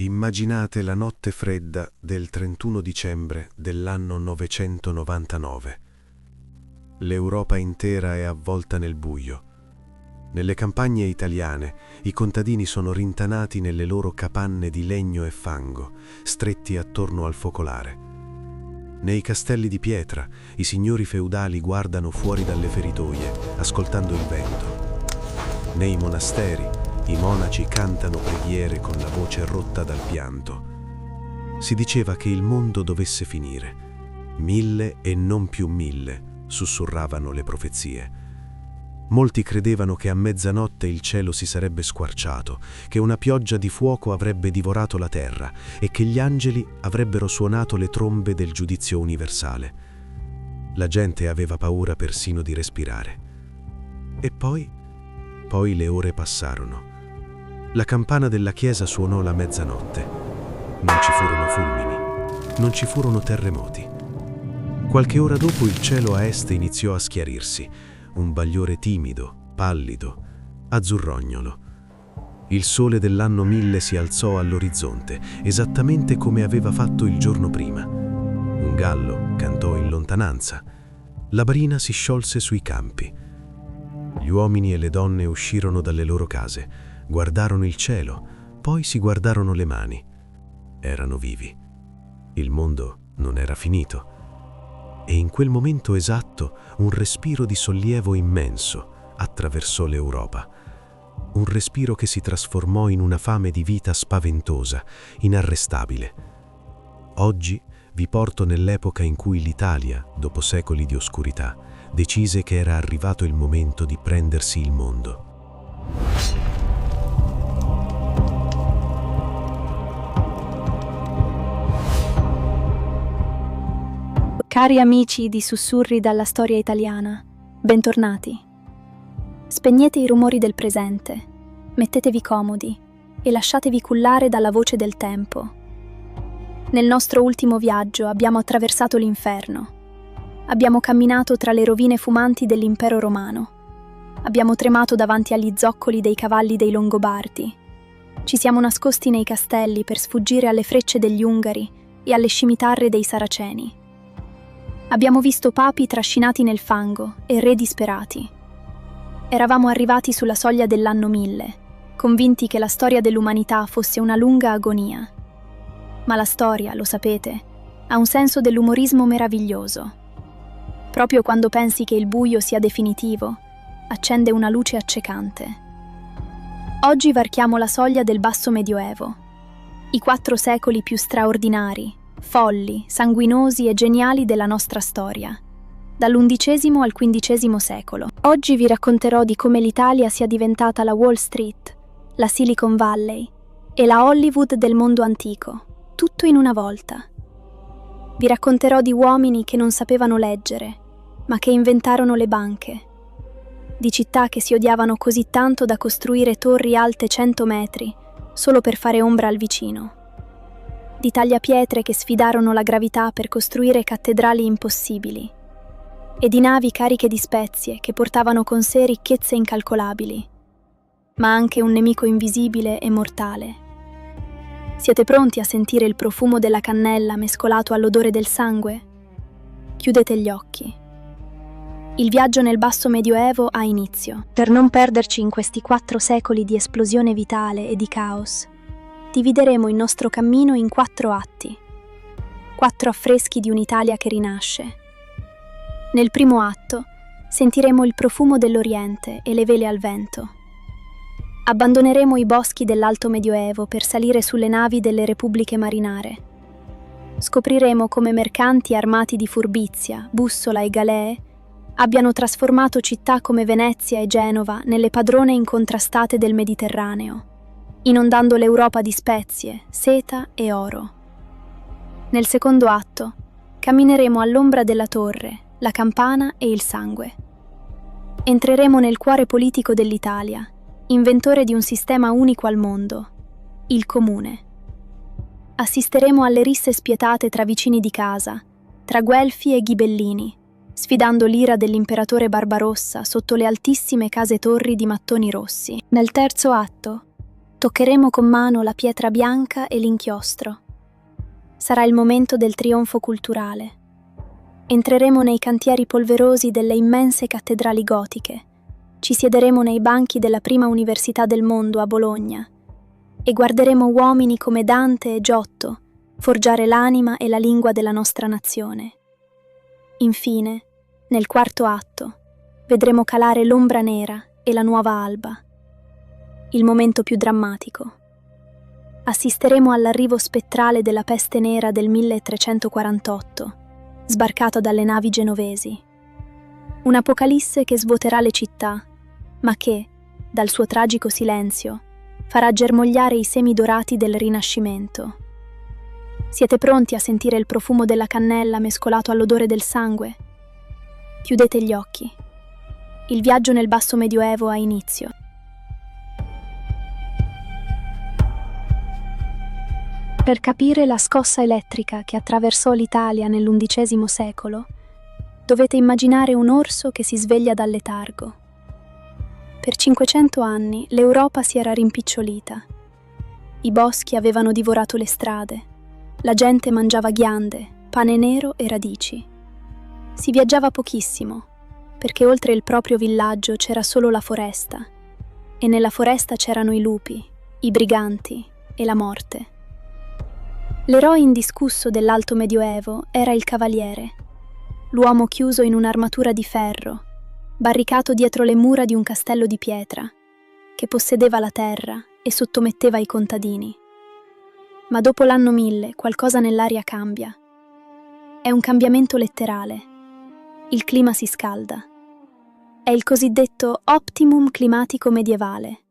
Immaginate la notte fredda del 31 dicembre dell'anno 999. L'Europa intera è avvolta nel buio. Nelle campagne italiane i contadini sono rintanati nelle loro capanne di legno e fango, stretti attorno al focolare. Nei castelli di pietra i signori feudali guardano fuori dalle feritoie, ascoltando il vento. Nei monasteri i monaci cantano preghiere con la voce rotta dal pianto. Si diceva che il mondo dovesse finire. 1000 e non più 1000, sussurravano le profezie. Molti credevano che a mezzanotte il cielo si sarebbe squarciato, che una pioggia di fuoco avrebbe divorato la terra e che gli angeli avrebbero suonato le trombe del giudizio universale. La gente aveva paura persino di respirare. E poi le ore passarono. La campana della chiesa suonò la mezzanotte. Non ci furono fulmini, non ci furono terremoti. Qualche ora dopo il cielo a est iniziò a schiarirsi, un bagliore timido, pallido, azzurrognolo. Il sole dell'anno 1000 si alzò all'orizzonte, esattamente come aveva fatto il giorno prima. Un gallo cantò in lontananza. La brina si sciolse sui campi. Gli uomini e le donne uscirono dalle loro case, guardarono il cielo, poi si guardarono le mani. Erano vivi. Il mondo non era finito. E in quel momento esatto un respiro di sollievo immenso attraversò l'Europa. Un respiro che si trasformò in una fame di vita spaventosa, inarrestabile. Oggi vi porto nell'epoca in cui l'Italia, dopo secoli di oscurità, decise che era arrivato il momento di prendersi il mondo. Cari amici di Sussurri dalla storia italiana, bentornati. Spegnete i rumori del presente, mettetevi comodi e lasciatevi cullare dalla voce del tempo. Nel nostro ultimo viaggio abbiamo attraversato l'inferno. Abbiamo camminato tra le rovine fumanti dell'impero romano. Abbiamo tremato davanti agli zoccoli dei cavalli dei Longobardi. Ci siamo nascosti nei castelli per sfuggire alle frecce degli Ungari e alle scimitarre dei Saraceni. Abbiamo visto papi trascinati nel fango e re disperati. Eravamo arrivati sulla soglia dell'anno 1000, convinti che la storia dell'umanità fosse una lunga agonia. Ma la storia, lo sapete, ha un senso dell'umorismo meraviglioso. Proprio quando pensi che il buio sia definitivo, accende una luce accecante. Oggi varchiamo la soglia del Basso Medioevo, i 4 secoli più straordinari, folli, sanguinosi e geniali della nostra storia, dall'undicesimo al XV secolo. Oggi vi racconterò di come l'Italia sia diventata la Wall Street, la Silicon Valley e la Hollywood del mondo antico, tutto in una volta. Vi racconterò di uomini che non sapevano leggere, ma che inventarono le banche, di città che si odiavano così tanto da costruire torri alte 100 metri solo per fare ombra al vicino, di tagliapietre che sfidarono la gravità per costruire cattedrali impossibili, e di navi cariche di spezie che portavano con sé ricchezze incalcolabili, ma anche un nemico invisibile e mortale. Siete pronti a sentire il profumo della cannella mescolato all'odore del sangue? Chiudete gli occhi. Il viaggio nel Basso Medioevo ha inizio. Per non perderci in questi 4 secoli di esplosione vitale e di caos, divideremo il nostro cammino in 4 atti, 4 affreschi di un'Italia che rinasce. Nel primo atto sentiremo il profumo dell'Oriente e le vele al vento. Abbandoneremo i boschi dell'Alto Medioevo per salire sulle navi delle repubbliche marinare. Scopriremo come mercanti armati di furbizia, bussola e galee abbiano trasformato città come Venezia e Genova nelle padrone incontrastate del Mediterraneo, inondando l'Europa di spezie, seta e oro. Nel secondo atto cammineremo all'ombra della torre, la campana e il sangue. Entreremo nel cuore politico dell'Italia, inventore di un sistema unico al mondo, il comune. Assisteremo alle risse spietate tra vicini di casa, tra guelfi e ghibellini, sfidando l'ira dell'imperatore Barbarossa sotto le altissime case torri di mattoni rossi. Nel terzo atto Toccheremo con mano la pietra bianca e l'inchiostro. Sarà il momento del trionfo culturale. Entreremo nei cantieri polverosi delle immense cattedrali gotiche, ci siederemo nei banchi della prima università del mondo a Bologna e guarderemo uomini come Dante e Giotto forgiare l'anima e la lingua della nostra nazione. Infine, nel quarto atto, vedremo calare l'ombra nera e la nuova alba. Il momento più drammatico. Assisteremo all'arrivo spettrale della peste nera del 1348, sbarcato dalle navi genovesi. Un'apocalisse che svuoterà le città, ma che, dal suo tragico silenzio, farà germogliare i semi dorati del Rinascimento. Siete pronti a sentire il profumo della cannella mescolato all'odore del sangue? Chiudete gli occhi. Il viaggio nel basso medioevo ha inizio. Per capire la scossa elettrica che attraversò l'Italia nell'undicesimo secolo, dovete immaginare un orso che si sveglia dal letargo. Per 500 anni l'Europa si era rimpicciolita. I boschi avevano divorato le strade, la gente mangiava ghiande, pane nero e radici. Si viaggiava pochissimo, perché oltre il proprio villaggio c'era solo la foresta, e nella foresta c'erano i lupi, i briganti e la morte. L'eroe indiscusso dell'Alto Medioevo era il cavaliere, l'uomo chiuso in un'armatura di ferro, barricato dietro le mura di un castello di pietra, che possedeva la terra e sottometteva i contadini. Ma dopo l'anno 1000 qualcosa nell'aria cambia. È un cambiamento letterale. Il clima si scalda. È il cosiddetto optimum climatico medievale.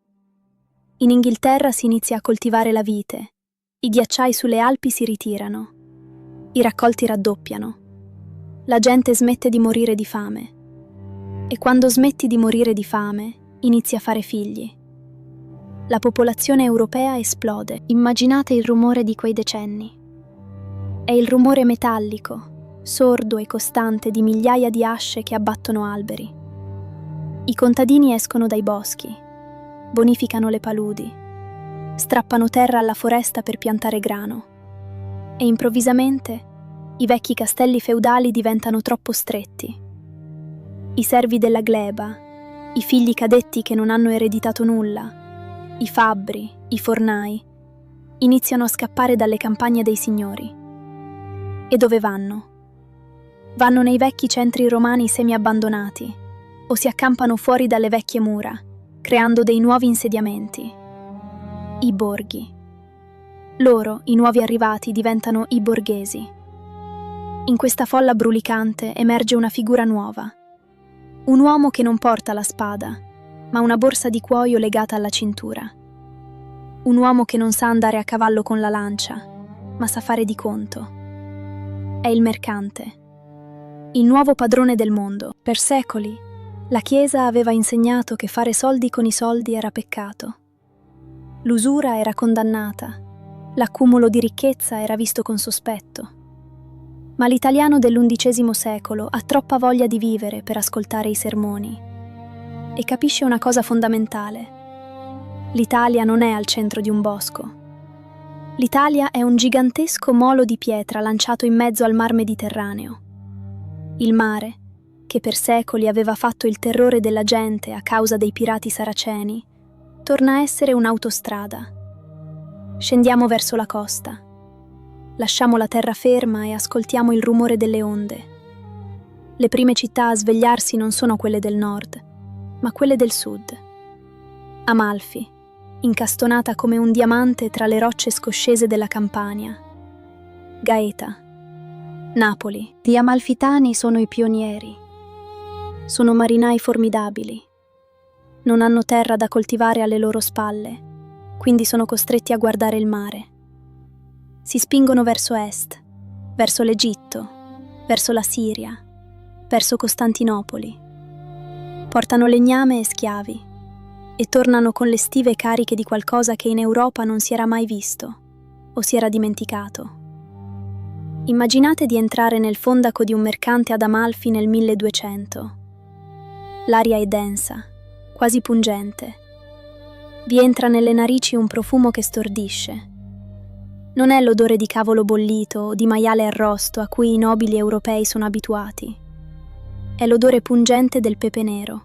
In Inghilterra si inizia a coltivare la vite. I ghiacciai sulle Alpi si ritirano. I raccolti raddoppiano. La gente smette di morire di fame. E quando smetti di morire di fame, inizi a fare figli. La popolazione europea esplode. Immaginate il rumore di quei decenni. È il rumore metallico, sordo e costante di migliaia di asce che abbattono alberi. I contadini escono dai boschi, bonificano le paludi, strappano terra alla foresta per piantare grano e improvvisamente i vecchi castelli feudali diventano troppo stretti. I servi della gleba, i figli cadetti che non hanno ereditato nulla, i fabbri, i fornai, iniziano a scappare dalle campagne dei signori. E dove vanno? Vanno nei vecchi centri romani semi-abbandonati o si accampano fuori dalle vecchie mura, creando dei nuovi insediamenti. I borghi. Loro, i nuovi arrivati, diventano i borghesi. In questa folla brulicante emerge una figura nuova. Un uomo che non porta la spada, ma una borsa di cuoio legata alla cintura. Un uomo che non sa andare a cavallo con la lancia, ma sa fare di conto. È il mercante. Il nuovo padrone del mondo. Per secoli, la Chiesa aveva insegnato che fare soldi con i soldi era peccato. L'usura era condannata, l'accumulo di ricchezza era visto con sospetto. Ma l'italiano dell'undicesimo secolo ha troppa voglia di vivere per ascoltare i sermoni e capisce una cosa fondamentale. L'Italia non è al centro di un bosco. L'Italia è un gigantesco molo di pietra lanciato in mezzo al mar Mediterraneo. Il mare, che per secoli aveva fatto il terrore della gente a causa dei pirati saraceni, torna a essere un'autostrada. Scendiamo verso la costa. Lasciamo la terraferma e ascoltiamo il rumore delle onde. Le prime città a svegliarsi non sono quelle del nord, ma quelle del sud. Amalfi, incastonata come un diamante tra le rocce scoscese della Campania. Gaeta. Napoli. Gli amalfitani sono i pionieri. Sono marinai formidabili. Non hanno terra da coltivare alle loro spalle, quindi sono costretti a guardare il mare. Si spingono verso est, verso l'Egitto, verso la Siria, verso Costantinopoli. Portano legname e schiavi e tornano con le stive cariche di qualcosa che in Europa non si era mai visto o si era dimenticato. Immaginate di entrare nel fondaco di un mercante ad Amalfi nel 1200. L'aria è densa, quasi pungente. Vi entra nelle narici un profumo che stordisce. Non è l'odore di cavolo bollito o di maiale arrosto a cui i nobili europei sono abituati. È l'odore pungente del pepe nero,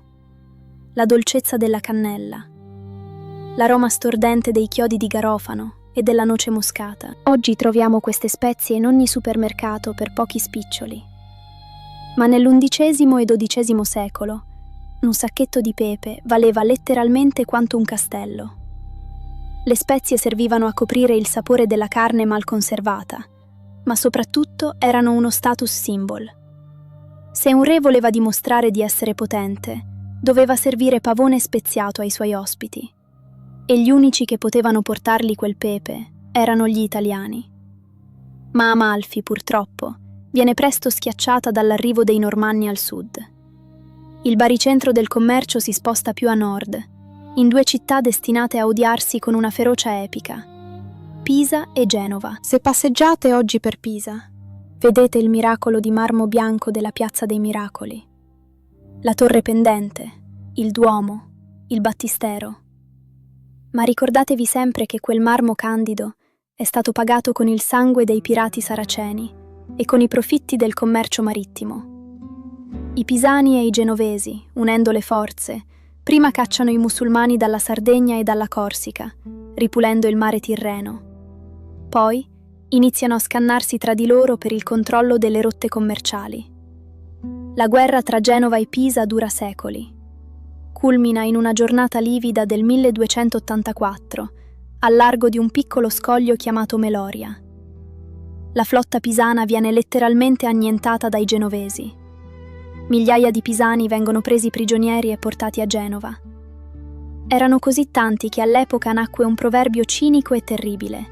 la dolcezza della cannella, l'aroma stordente dei chiodi di garofano e della noce moscata. Oggi troviamo queste spezie in ogni supermercato per pochi spiccioli. Ma nell'undicesimo e XII secolo un sacchetto di pepe valeva letteralmente quanto un castello. Le spezie servivano a coprire il sapore della carne mal conservata, ma soprattutto erano uno status symbol. Se un re voleva dimostrare di essere potente, doveva servire pavone speziato ai suoi ospiti. E gli unici che potevano portargli quel pepe erano gli italiani. Ma Amalfi, purtroppo, viene presto schiacciata dall'arrivo dei Normanni al sud. Il baricentro del commercio si sposta più a nord, in due città destinate a odiarsi con una ferocia epica: Pisa e Genova. Se passeggiate oggi per Pisa, vedete il miracolo di marmo bianco della Piazza dei Miracoli, la torre pendente, il Duomo, il battistero. Ma ricordatevi sempre che quel marmo candido è stato pagato con il sangue dei pirati saraceni e con i profitti del commercio marittimo. I pisani e i genovesi, unendo le forze, prima cacciano i musulmani dalla Sardegna e dalla Corsica, ripulendo il mare Tirreno. Poi iniziano a scannarsi tra di loro per il controllo delle rotte commerciali. La guerra tra Genova e Pisa dura secoli. Culmina in una giornata livida del 1284, al largo di un piccolo scoglio chiamato Meloria. La flotta pisana viene letteralmente annientata dai genovesi. Migliaia di pisani vengono presi prigionieri e portati a Genova. Erano così tanti che all'epoca nacque un proverbio cinico e terribile: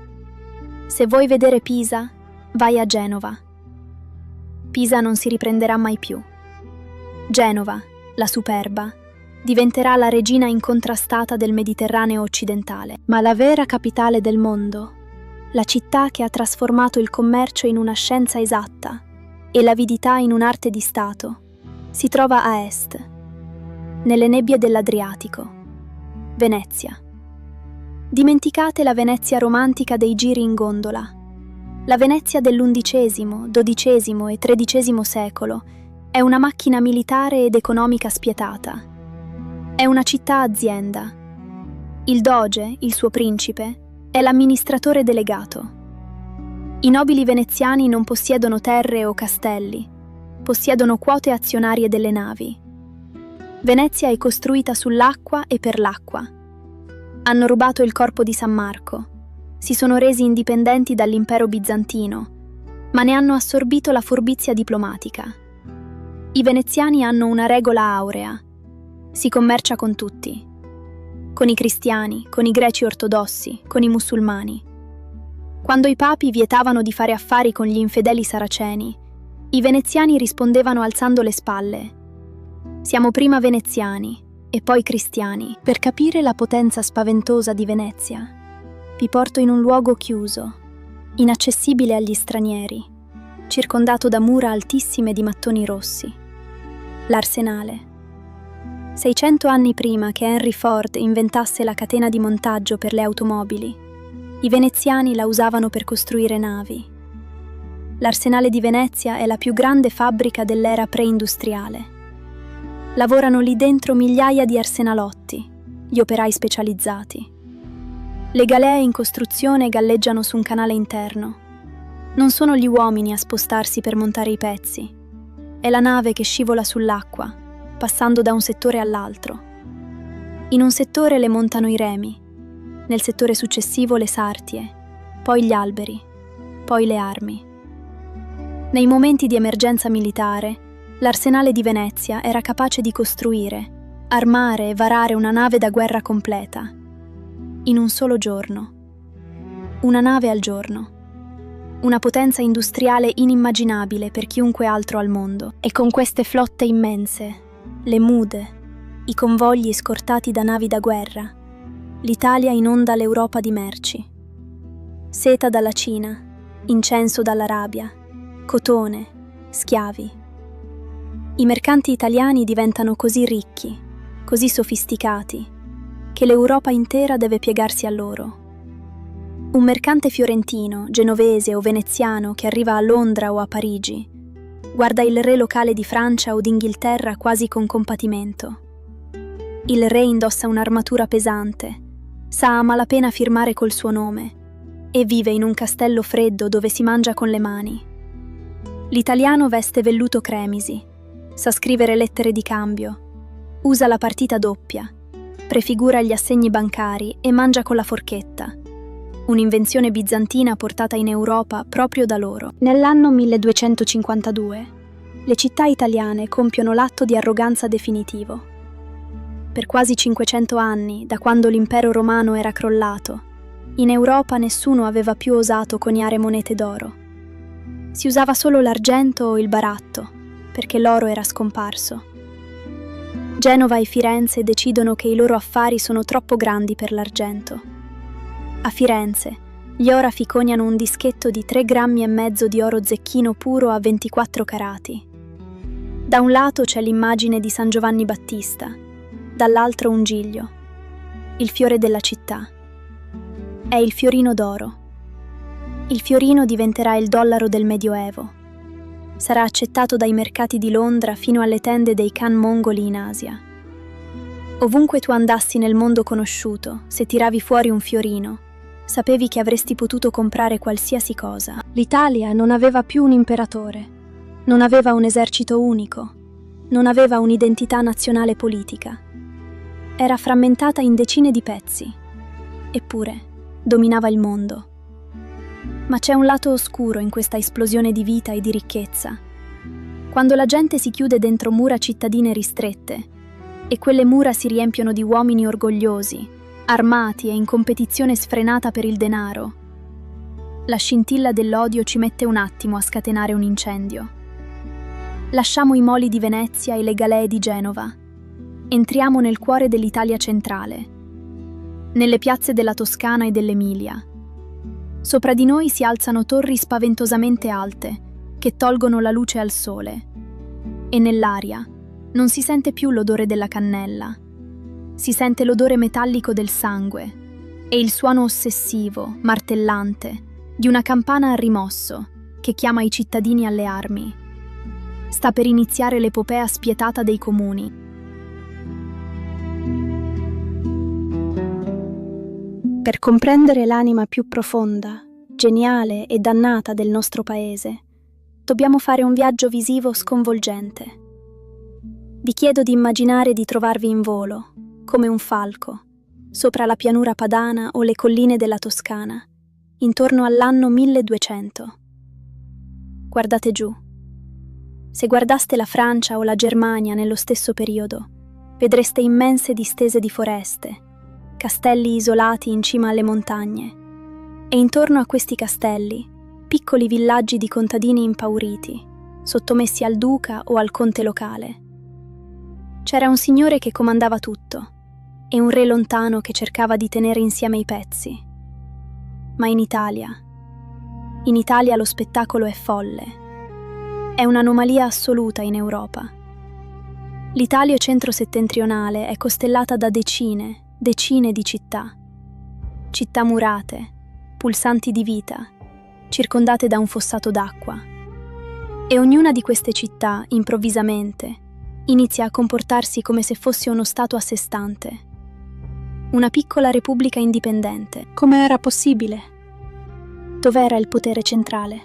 se vuoi vedere Pisa, vai a Genova. Pisa non si riprenderà mai più. Genova, la superba, diventerà la regina incontrastata del Mediterraneo occidentale, ma la vera capitale del mondo, la città che ha trasformato il commercio in una scienza esatta e l'avidità in un'arte di Stato, si trova a est, nelle nebbie dell'Adriatico, Venezia. Dimenticate la Venezia romantica dei giri in gondola. La Venezia dell'undicesimo, dodicesimo e tredicesimo secolo è una macchina militare ed economica spietata. È una città-azienda. Il doge, il suo principe, è l'amministratore delegato. I nobili veneziani non possiedono terre o castelli, possiedono quote azionarie delle navi. Venezia è costruita sull'acqua e per l'acqua. Hanno rubato il corpo di San Marco, si sono resi indipendenti dall'impero bizantino, ma ne hanno assorbito la furbizia diplomatica. I veneziani hanno una regola aurea: si commercia con tutti, con i cristiani, con i greci ortodossi, con i musulmani. Quando i papi vietavano di fare affari con gli infedeli saraceni, i veneziani rispondevano alzando le spalle: siamo prima veneziani e poi cristiani. Per capire la potenza spaventosa di Venezia, vi porto in un luogo chiuso, inaccessibile agli stranieri, circondato da mura altissime di mattoni rossi. L'Arsenale. 600 anni prima che Henry Ford inventasse la catena di montaggio per le automobili, i veneziani la usavano per costruire navi. L'Arsenale di Venezia è la più grande fabbrica dell'era preindustriale. Lavorano lì dentro migliaia di arsenalotti, gli operai specializzati. Le galee in costruzione galleggiano su un canale interno. Non sono gli uomini a spostarsi per montare i pezzi. È la nave che scivola sull'acqua, passando da un settore all'altro. In un settore le montano i remi, nel settore successivo le sartie, poi gli alberi, poi le armi. Nei momenti di emergenza militare, l'Arsenale di Venezia era capace di costruire, armare e varare una nave da guerra completa, in un solo giorno. Una nave al giorno. Una potenza industriale inimmaginabile per chiunque altro al mondo. E con queste flotte immense, le mude, i convogli scortati da navi da guerra, l'Italia inonda l'Europa di merci. Seta dalla Cina, incenso dall'Arabia, cotone, schiavi. I mercanti italiani diventano così ricchi, così sofisticati, che l'Europa intera deve piegarsi a loro. Un mercante fiorentino, genovese o veneziano che arriva a Londra o a Parigi guarda il re locale di Francia o d'Inghilterra quasi con compatimento. Il re indossa un'armatura pesante, sa a malapena firmare col suo nome e vive in un castello freddo dove si mangia con le mani. L'italiano veste velluto cremisi, sa scrivere lettere di cambio, usa la partita doppia, prefigura gli assegni bancari e mangia con la forchetta, un'invenzione bizantina portata in Europa proprio da loro. Nell'anno 1252, le città italiane compiono l'atto di arroganza definitivo. Per quasi 500 anni, da quando l'impero romano era crollato, in Europa nessuno aveva più osato coniare monete d'oro. Si usava solo l'argento o il baratto, perché l'oro era scomparso. Genova e Firenze decidono che i loro affari sono troppo grandi per l'argento. A Firenze, gli orafi coniano un dischetto di 3,5 grammi di oro zecchino puro a 24 carati. Da un lato c'è l'immagine di San Giovanni Battista, dall'altro un giglio, il fiore della città. È il fiorino d'oro. Il fiorino diventerà il dollaro del Medioevo. Sarà accettato dai mercati di Londra fino alle tende dei Khan mongoli in Asia. Ovunque tu andassi nel mondo conosciuto, se tiravi fuori un fiorino, sapevi che avresti potuto comprare qualsiasi cosa. L'Italia non aveva più un imperatore, non aveva un esercito unico, non aveva un'identità nazionale politica. Era frammentata in decine di pezzi, eppure dominava il mondo. Ma c'è un lato oscuro in questa esplosione di vita e di ricchezza. Quando la gente si chiude dentro mura cittadine ristrette e quelle mura si riempiono di uomini orgogliosi, armati e in competizione sfrenata per il denaro, la scintilla dell'odio ci mette un attimo a scatenare un incendio. Lasciamo i moli di Venezia e le galee di Genova. Entriamo nel cuore dell'Italia centrale, nelle piazze della Toscana e dell'Emilia. Sopra di noi si alzano torri spaventosamente alte, che tolgono la luce al sole. E nell'aria non si sente più l'odore della cannella. Si sente l'odore metallico del sangue e il suono ossessivo, martellante, di una campana a rimosso che chiama i cittadini alle armi. Sta per iniziare l'epopea spietata dei comuni. Per comprendere l'anima più profonda, geniale e dannata del nostro paese, dobbiamo fare un viaggio visivo sconvolgente. Vi chiedo di immaginare di trovarvi in volo, come un falco, sopra la pianura padana o le colline della Toscana, intorno all'anno 1200. Guardate giù. Se guardaste la Francia o la Germania nello stesso periodo, vedreste immense distese di foreste, castelli isolati in cima alle montagne, e intorno a questi castelli, piccoli villaggi di contadini impauriti, sottomessi al duca o al conte locale. C'era un signore che comandava tutto, e un re lontano che cercava di tenere insieme i pezzi. Ma in Italia lo spettacolo è folle. È un'anomalia assoluta in Europa. L'Italia centro-settentrionale è costellata da decine di città. Città murate, pulsanti di vita, circondate da un fossato d'acqua. E ognuna di queste città, improvvisamente, inizia a comportarsi come se fosse uno stato a sé stante. Una piccola repubblica indipendente. Come era possibile? Dov'era il potere centrale?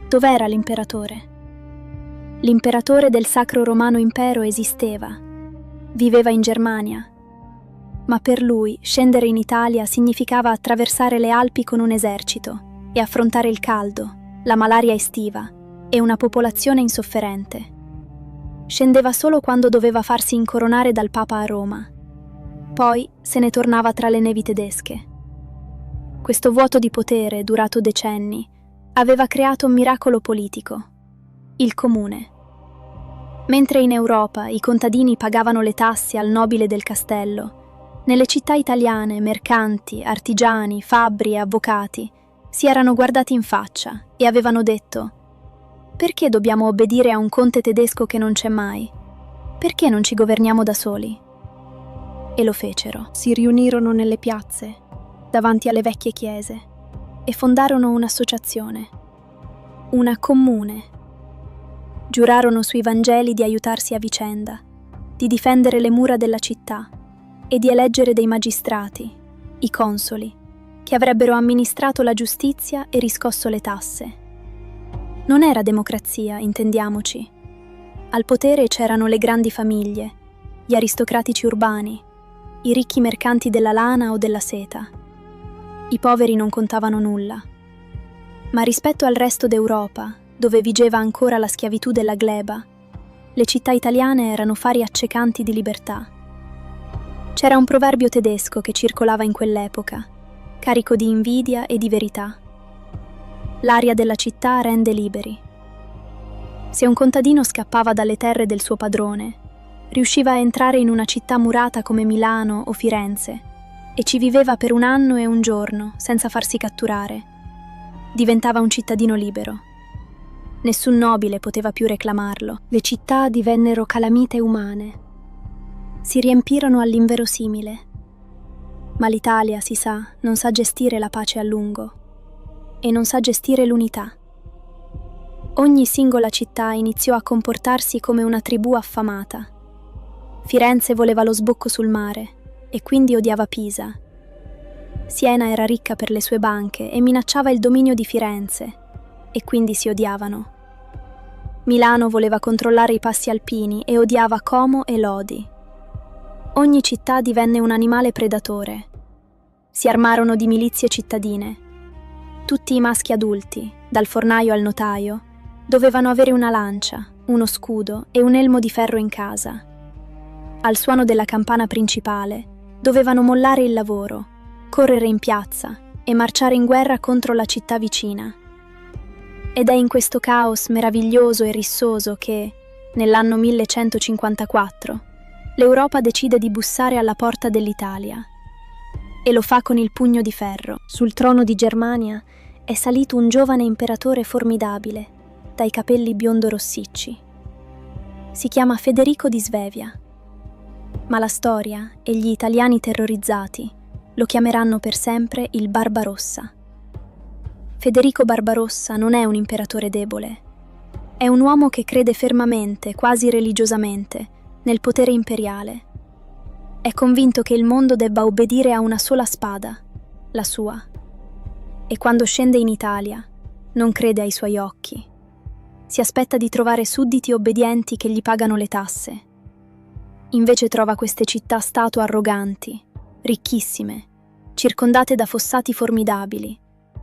Dov'era l'imperatore? L'imperatore del Sacro Romano Impero esisteva. Viveva in Germania. Ma per lui scendere in Italia significava attraversare le Alpi con un esercito e affrontare il caldo, la malaria estiva e una popolazione insofferente. Scendeva solo quando doveva farsi incoronare dal Papa a Roma. Poi se ne tornava tra le nevi tedesche. Questo vuoto di potere, durato decenni, aveva creato un miracolo politico: il comune. Mentre in Europa i contadini pagavano le tasse al nobile del castello, nelle città italiane mercanti, artigiani, fabbri e avvocati si erano guardati in faccia e avevano detto: perché dobbiamo obbedire a un conte tedesco che non c'è mai? Perché non ci governiamo da soli? E lo fecero. Si riunirono nelle piazze, davanti alle vecchie chiese, e fondarono un'associazione, una comune. Giurarono sui Vangeli di aiutarsi a vicenda, di difendere le mura della città e di eleggere dei magistrati, i consoli, che avrebbero amministrato la giustizia e riscosso le tasse. Non era democrazia, intendiamoci. Al potere c'erano le grandi famiglie, gli aristocratici urbani, i ricchi mercanti della lana o della seta. I poveri non contavano nulla. Ma rispetto al resto d'Europa, dove vigeva ancora la schiavitù della gleba, le città italiane erano fari accecanti di libertà. C'era un proverbio tedesco che circolava in quell'epoca, carico di invidia e di verità. L'aria della città rende liberi. Se un contadino scappava dalle terre del suo padrone, riusciva a entrare in una città murata come Milano o Firenze e ci viveva per 1 anno e 1 giorno senza farsi catturare. Diventava un cittadino libero. Nessun nobile poteva più reclamarlo. Le città divennero calamite umane. Si riempirono all'inverosimile. Ma l'Italia, si sa, non sa gestire la pace a lungo e non sa gestire l'unità. Ogni singola città iniziò a comportarsi come una tribù affamata. Firenze voleva lo sbocco sul mare e quindi odiava Pisa. Siena era ricca per le sue banche e minacciava il dominio di Firenze e quindi si odiavano. Milano voleva controllare i passi alpini e odiava Como e Lodi. Ogni città divenne un animale predatore. Si armarono di milizie cittadine. Tutti i maschi adulti, dal fornaio al notaio, dovevano avere una lancia, uno scudo e un elmo di ferro in casa. Al suono della campana principale, dovevano mollare il lavoro, correre in piazza e marciare in guerra contro la città vicina. Ed è in questo caos meraviglioso e rissoso che, nell'anno 1154, l'Europa decide di bussare alla porta dell'Italia. E lo fa con il pugno di ferro. Sul trono di Germania è salito un giovane imperatore formidabile, dai capelli biondo-rossicci. Si chiama Federico di Svevia. Ma la storia e gli italiani terrorizzati lo chiameranno per sempre il Barbarossa. Federico Barbarossa non è un imperatore debole. È un uomo che crede fermamente, quasi religiosamente, nel potere imperiale. È convinto che il mondo debba obbedire a una sola spada, la sua. E quando scende in Italia, non crede ai suoi occhi. Si aspetta di trovare sudditi obbedienti che gli pagano le tasse. Invece trova queste città-stato arroganti, ricchissime, circondate da fossati formidabili,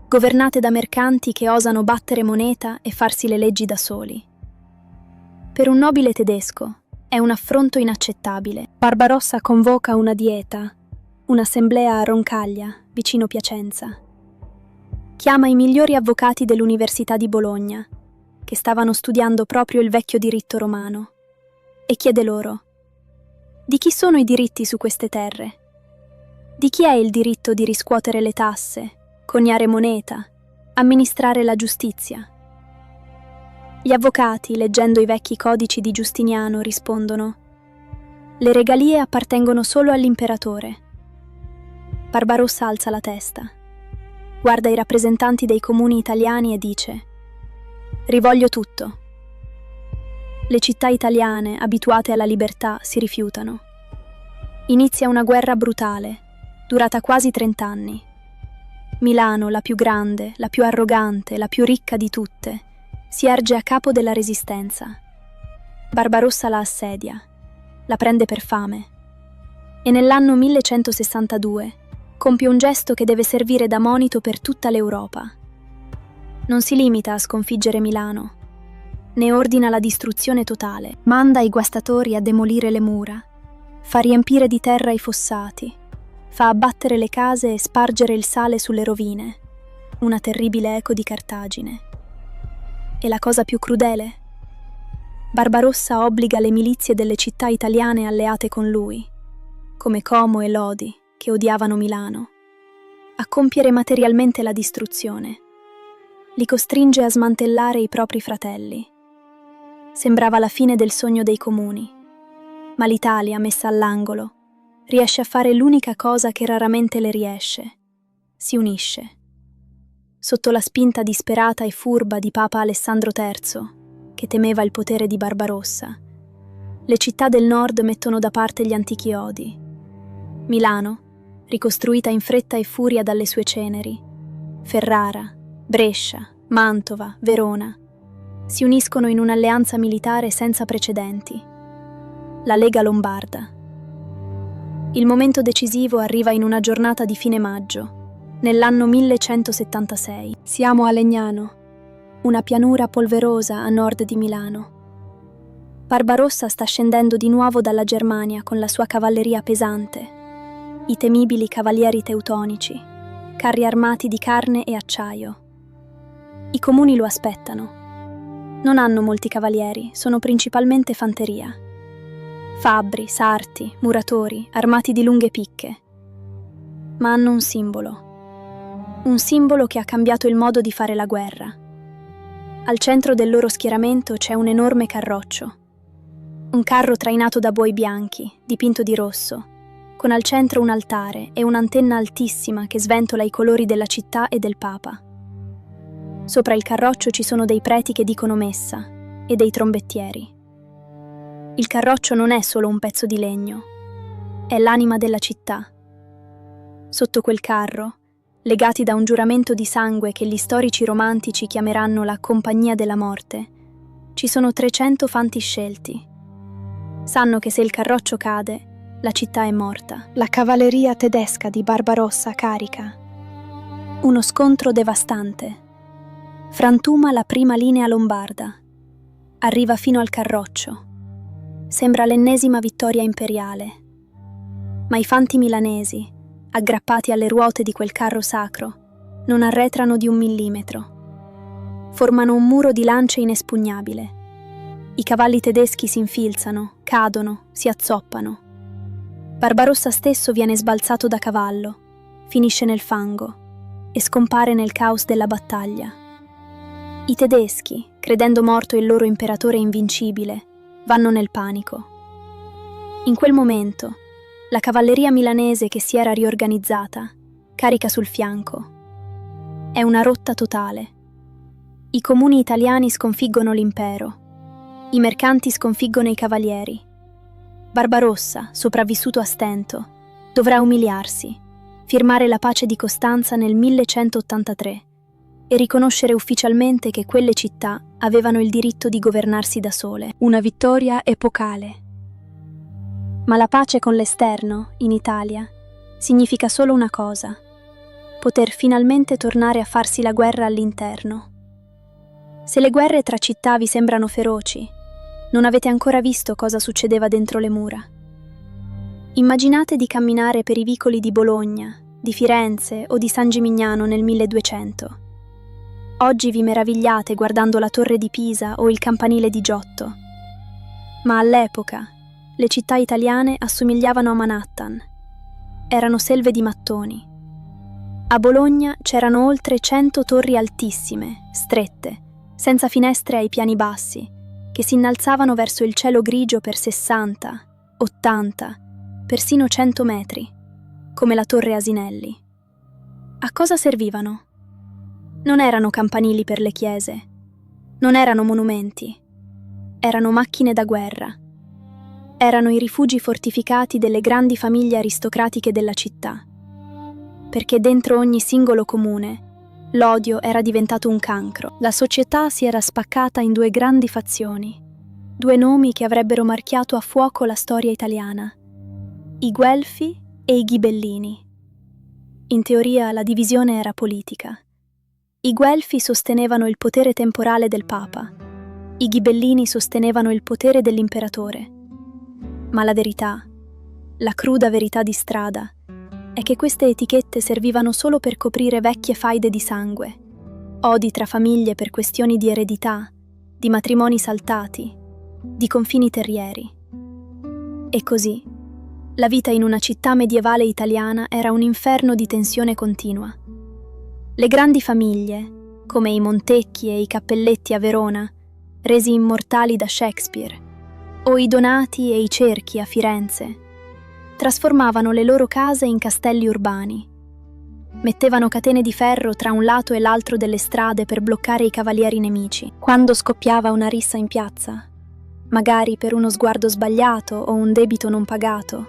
governate da mercanti che osano battere moneta e farsi le leggi da soli. Per un nobile tedesco è un affronto inaccettabile. Barbarossa convoca una dieta, un'assemblea a Roncaglia, vicino Piacenza. Chiama i migliori avvocati dell'Università di Bologna, che stavano studiando proprio il vecchio diritto romano, e chiede loro: di chi sono i diritti su queste terre? Di chi è il diritto di riscuotere le tasse, coniare moneta, amministrare la giustizia? Gli avvocati, leggendo i vecchi codici di Giustiniano, rispondono: le regalie appartengono solo all'imperatore. Barbarossa alza la testa, guarda i rappresentanti dei comuni italiani e dice: rivoglio tutto. Le città italiane, abituate alla libertà, si rifiutano. Inizia una guerra brutale, durata quasi 30 anni. Milano, la più grande, la più arrogante, la più ricca di tutte, si erge a capo della resistenza. Barbarossa la assedia, la prende per fame. E nell'anno 1162 compie un gesto che deve servire da monito per tutta l'Europa. Non si limita a sconfiggere Milano, ne ordina la distruzione totale, manda i guastatori a demolire le mura, fa riempire di terra i fossati, fa abbattere le case e spargere il sale sulle rovine, una terribile eco di Cartagine. E la cosa più crudele? Barbarossa obbliga le milizie delle città italiane alleate con lui, come Como e Lodi, che odiavano Milano, a compiere materialmente la distruzione. Li costringe a smantellare i propri fratelli. Sembrava la fine del sogno dei comuni, ma l'Italia, messa all'angolo, riesce a fare l'unica cosa che raramente le riesce. Si unisce. Sotto la spinta disperata e furba di Papa Alessandro III, che temeva il potere di Barbarossa, le città del nord mettono da parte gli antichi odi. Milano, ricostruita in fretta e furia dalle sue ceneri, Ferrara, Brescia, Mantova, Verona, si uniscono in un'alleanza militare senza precedenti, la Lega Lombarda. Il momento decisivo arriva in una giornata di fine maggio, nell'anno 1176. Siamo a Legnano, una pianura polverosa a nord di Milano. Barbarossa sta scendendo di nuovo dalla Germania con la sua cavalleria pesante, i temibili cavalieri teutonici, carri armati di carne e acciaio. I comuni lo aspettano. Non hanno molti cavalieri, sono principalmente fanteria. Fabbri, sarti, muratori, armati di lunghe picche. Ma hanno un simbolo che ha cambiato il modo di fare la guerra. Al centro del loro schieramento c'è un enorme carroccio. Un carro trainato da buoi bianchi, dipinto di rosso, con al centro un altare e un'antenna altissima che sventola i colori della città e del Papa. Sopra il carroccio ci sono dei preti che dicono messa e dei trombettieri. Il carroccio non è solo un pezzo di legno, è l'anima della città. Sotto quel carro, legati da un giuramento di sangue che gli storici romantici chiameranno la Compagnia della Morte, ci sono 300 fanti scelti. Sanno che se il carroccio cade, la città è morta. La cavalleria tedesca di Barbarossa carica. Uno scontro devastante. Frantuma la prima linea lombarda. Arriva fino al carroccio. Sembra l'ennesima vittoria imperiale. Ma i fanti milanesi, aggrappati alle ruote di quel carro sacro, non arretrano di 1 millimetro. Formano un muro di lance inespugnabile. I cavalli tedeschi si infilzano, cadono, si azzoppano. Barbarossa stesso viene sbalzato da cavallo, finisce nel fango e scompare nel caos della battaglia. I tedeschi, credendo morto il loro imperatore invincibile, vanno nel panico. In quel momento, la cavalleria milanese che si era riorganizzata carica sul fianco. È una rotta totale. I comuni italiani sconfiggono l'impero. I mercanti sconfiggono i cavalieri. Barbarossa, sopravvissuto a stento, dovrà umiliarsi, firmare la pace di Costanza nel 1183 e riconoscere ufficialmente che quelle città avevano il diritto di governarsi da sole. Una vittoria epocale. Ma la pace con l'esterno, in Italia, significa solo una cosa: poter finalmente tornare a farsi la guerra all'interno. Se le guerre tra città vi sembrano feroci, non avete ancora visto cosa succedeva dentro le mura. Immaginate di camminare per i vicoli di Bologna, di Firenze o di San Gimignano nel 1200. Oggi vi meravigliate guardando la torre di Pisa o il campanile di Giotto. Ma all'epoca, le città italiane assomigliavano a Manhattan. Erano selve di mattoni. A Bologna c'erano oltre 100 torri altissime, strette, senza finestre ai piani bassi, che si innalzavano verso il cielo grigio per 60, 80, persino 100 metri, come la torre Asinelli. A cosa servivano? Non erano campanili per le chiese, non erano monumenti, erano macchine da guerra. Erano i rifugi fortificati delle grandi famiglie aristocratiche della città, perché dentro ogni singolo comune l'odio era diventato un cancro. La società si era spaccata in 2 grandi fazioni, 2 nomi che avrebbero marchiato a fuoco la storia italiana: i Guelfi e i Ghibellini. In teoria la divisione era politica. I Guelfi sostenevano il potere temporale del Papa, i Ghibellini sostenevano il potere dell'imperatore. Ma la verità, la cruda verità di strada, è che queste etichette servivano solo per coprire vecchie faide di sangue, odi tra famiglie per questioni di eredità, di matrimoni saltati, di confini terrieri. E così, la vita in una città medievale italiana era un inferno di tensione continua. Le grandi famiglie, come i Montecchi e i Cappelletti a Verona, resi immortali da Shakespeare, o i Donati e i Cerchi a Firenze, trasformavano le loro case in castelli urbani. Mettevano catene di ferro tra un lato e l'altro delle strade per bloccare i cavalieri nemici. Quando scoppiava una rissa in piazza, magari per uno sguardo sbagliato o un debito non pagato,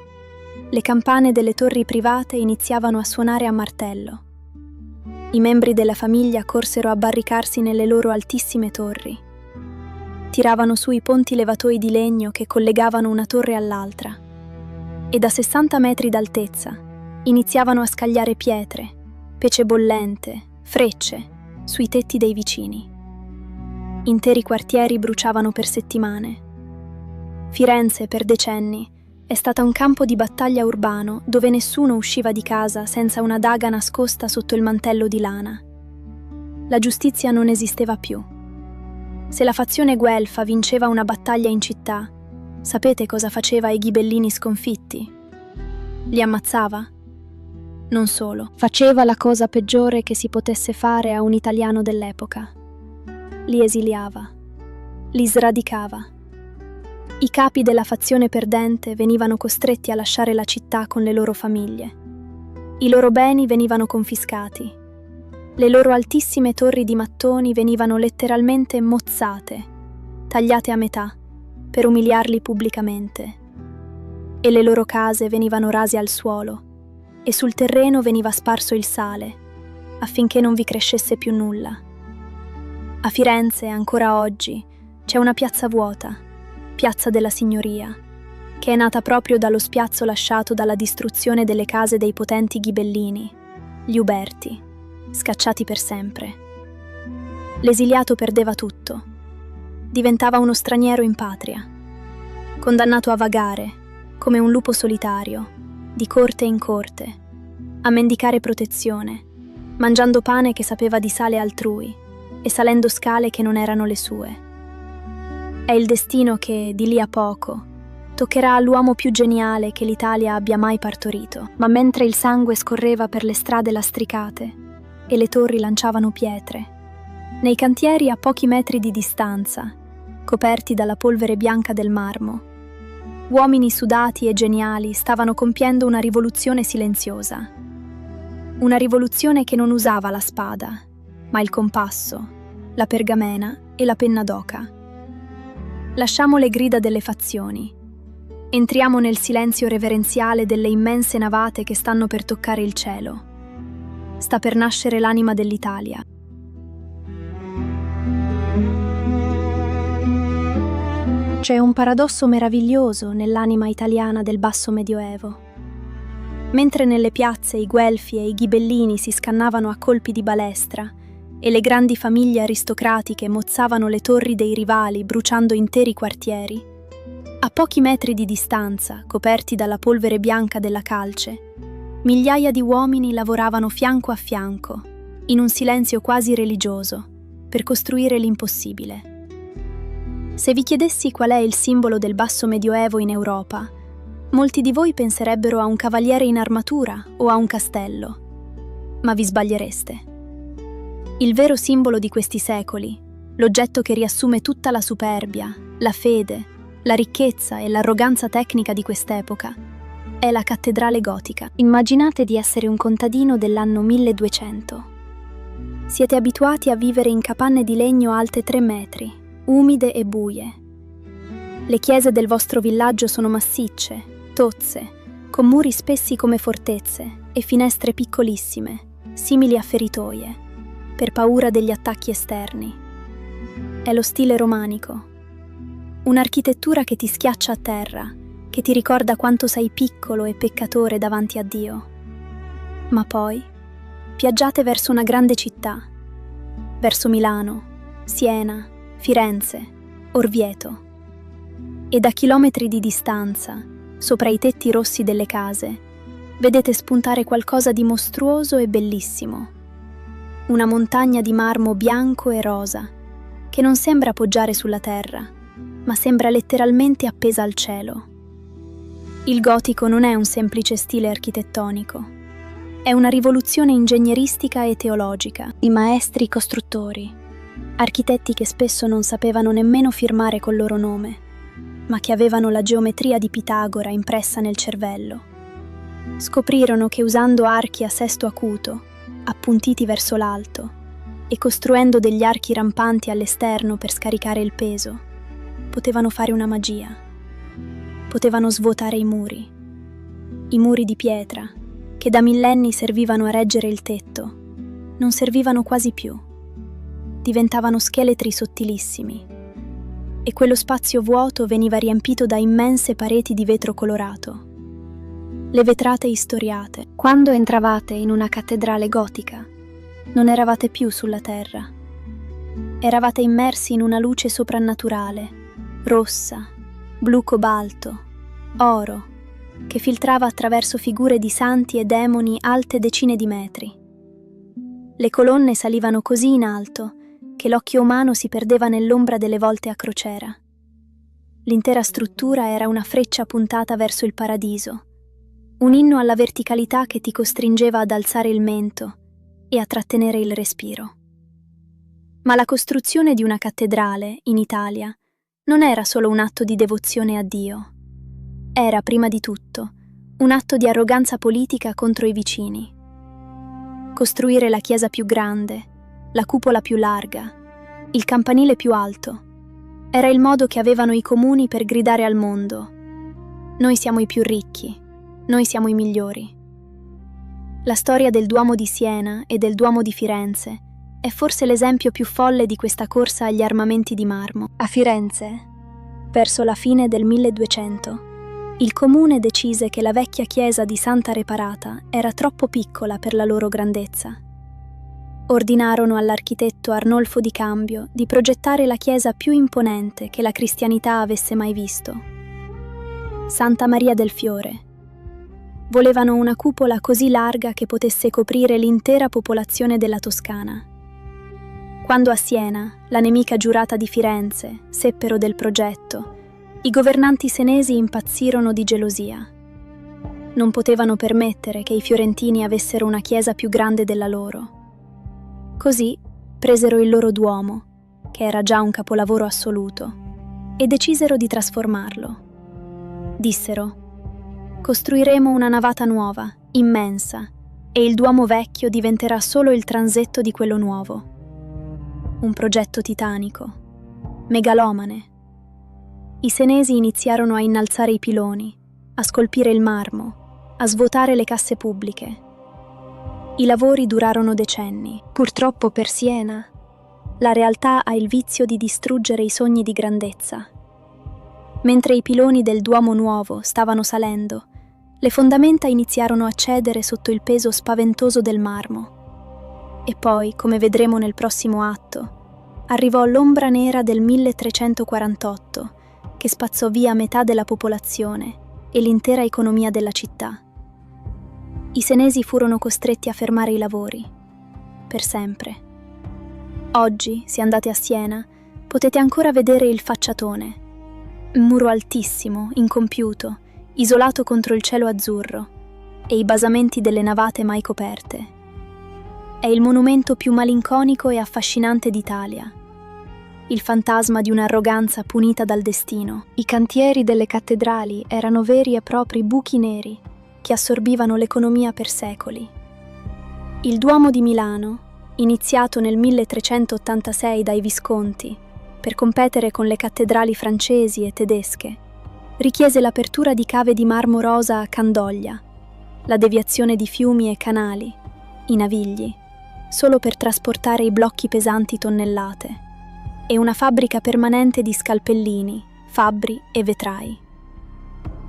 le campane delle torri private iniziavano a suonare a martello. I membri della famiglia corsero a barricarsi nelle loro altissime torri. Tiravano su i ponti levatoi di legno che collegavano una torre all'altra e da 60 metri d'altezza iniziavano a scagliare pietre, pece bollente, frecce sui tetti dei vicini. Interi quartieri bruciavano per settimane. Firenze, per decenni, è stata un campo di battaglia urbano dove nessuno usciva di casa senza una daga nascosta sotto il mantello di lana. La giustizia non esisteva più. Se la fazione guelfa vinceva una battaglia in città, sapete cosa faceva ai ghibellini sconfitti? Li ammazzava? Non solo, faceva la cosa peggiore che si potesse fare a un italiano dell'epoca. Li esiliava, li sradicava. I capi della fazione perdente venivano costretti a lasciare la città con le loro famiglie. I loro beni venivano confiscati. Le loro altissime torri di mattoni venivano letteralmente mozzate, tagliate a metà, per umiliarli pubblicamente. E le loro case venivano rase al suolo, e sul terreno veniva sparso il sale, affinché non vi crescesse più nulla. A Firenze, ancora oggi, c'è una piazza vuota, Piazza della Signoria, che è nata proprio dallo spiazzo lasciato dalla distruzione delle case dei potenti ghibellini, gli Uberti, scacciati per sempre. L'esiliato perdeva tutto. Diventava uno straniero in patria, condannato a vagare, come un lupo solitario, di corte in corte, a mendicare protezione, mangiando pane che sapeva di sale altrui e salendo scale che non erano le sue. È il destino che, di lì a poco, toccherà all'uomo più geniale che l'Italia abbia mai partorito. Ma mentre il sangue scorreva per le strade lastricate e le torri lanciavano pietre, nei cantieri a pochi metri di distanza, coperti dalla polvere bianca del marmo, uomini sudati e geniali stavano compiendo una rivoluzione silenziosa. Una rivoluzione che non usava la spada, ma il compasso, la pergamena e la penna d'oca. Lasciamo le grida delle fazioni. Entriamo nel silenzio reverenziale delle immense navate che stanno per toccare il cielo. Sta per nascere l'anima dell'Italia. C'è un paradosso meraviglioso nell'anima italiana del basso medioevo. Mentre nelle piazze i guelfi e i ghibellini si scannavano a colpi di balestra e le grandi famiglie aristocratiche mozzavano le torri dei rivali bruciando interi quartieri, a pochi metri di distanza, coperti dalla polvere bianca della calce, migliaia di uomini lavoravano fianco a fianco, in un silenzio quasi religioso, per costruire l'impossibile. Se vi chiedessi qual è il simbolo del basso medioevo in Europa, molti di voi penserebbero a un cavaliere in armatura o a un castello. Ma vi sbagliereste. Il vero simbolo di questi secoli, l'oggetto che riassume tutta la superbia, la fede, la ricchezza e l'arroganza tecnica di quest'epoca, è la cattedrale gotica. Immaginate di essere un contadino dell'anno 1200. Siete abituati a vivere in capanne di legno alte 3 metri, umide e buie. Le chiese del vostro villaggio sono massicce, tozze, con muri spessi come fortezze e finestre piccolissime, simili a feritoie, per paura degli attacchi esterni. È lo stile romanico. Un'architettura che ti schiaccia a terra, che ti ricorda quanto sei piccolo e peccatore davanti a Dio. Ma poi viaggiate verso una grande città, verso Milano, Siena, Firenze, Orvieto. E da chilometri di distanza, sopra i tetti rossi delle case, vedete spuntare qualcosa di mostruoso e bellissimo. Una montagna di marmo bianco e rosa, che non sembra poggiare sulla terra, ma sembra letteralmente appesa al cielo. Il gotico non è un semplice stile architettonico, è una rivoluzione ingegneristica e teologica di maestri costruttori, architetti che spesso non sapevano nemmeno firmare col loro nome, ma che avevano la geometria di Pitagora impressa nel cervello. Scoprirono che usando archi a sesto acuto, appuntiti verso l'alto, e costruendo degli archi rampanti all'esterno per scaricare il peso, potevano fare una magia. Potevano svuotare i muri di pietra, che da millenni servivano a reggere il tetto, non servivano quasi più. Diventavano scheletri sottilissimi, e quello spazio vuoto veniva riempito da immense pareti di vetro colorato. Le vetrate istoriate. Quando entravate in una cattedrale gotica, non eravate più sulla terra. Eravate immersi in una luce soprannaturale, rossa, blu cobalto, oro, che filtrava attraverso figure di santi e demoni alte decine di metri. Le colonne salivano così in alto che l'occhio umano si perdeva nell'ombra delle volte a crociera. L'intera struttura era una freccia puntata verso il paradiso, un inno alla verticalità che ti costringeva ad alzare il mento e a trattenere il respiro. Ma la costruzione di una cattedrale, in Italia, non era solo un atto di devozione a Dio. Era, prima di tutto, un atto di arroganza politica contro i vicini. Costruire la chiesa più grande, la cupola più larga, il campanile più alto, era il modo che avevano i comuni per gridare al mondo: noi siamo i più ricchi, noi siamo i migliori. La storia del Duomo di Siena e del Duomo di Firenze è forse l'esempio più folle di questa corsa agli armamenti di marmo. A Firenze, verso la fine del 1200, il comune decise che la vecchia chiesa di Santa Reparata era troppo piccola per la loro grandezza. Ordinarono all'architetto Arnolfo di Cambio di progettare la chiesa più imponente che la cristianità avesse mai visto: Santa Maria del Fiore. Volevano una cupola così larga che potesse coprire l'intera popolazione della Toscana. Quando a Siena, la nemica giurata di Firenze, seppero del progetto, i governanti senesi impazzirono di gelosia. Non potevano permettere che i fiorentini avessero una chiesa più grande della loro. Così presero il loro Duomo, che era già un capolavoro assoluto, e decisero di trasformarlo. Dissero: costruiremo una navata nuova, immensa, e il Duomo vecchio diventerà solo il transetto di quello nuovo. Un progetto titanico, megalomane. I senesi iniziarono a innalzare i piloni, a scolpire il marmo, a svuotare le casse pubbliche. I lavori durarono decenni. Purtroppo per Siena, la realtà ha il vizio di distruggere i sogni di grandezza. Mentre i piloni del Duomo nuovo stavano salendo, le fondamenta iniziarono a cedere sotto il peso spaventoso del marmo. E poi, come vedremo nel prossimo atto, arrivò l'ombra nera del 1348, che spazzò via metà della popolazione e l'intera economia della città. I senesi furono costretti a fermare i lavori, per sempre. Oggi, se andate a Siena, potete ancora vedere il facciatone, un muro altissimo, incompiuto, isolato contro il cielo azzurro, e i basamenti delle navate mai coperte. È il monumento più malinconico e affascinante d'Italia. Il fantasma di un'arroganza punita dal destino. I cantieri delle cattedrali erano veri e propri buchi neri che assorbivano l'economia per secoli. Il Duomo di Milano, iniziato nel 1386 dai Visconti per competere con le cattedrali francesi e tedesche, richiese l'apertura di cave di marmo rosa a Candoglia, la deviazione di fiumi e canali, i navigli, solo per trasportare i blocchi pesanti tonnellate, e una fabbrica permanente di scalpellini, fabbri e vetrai.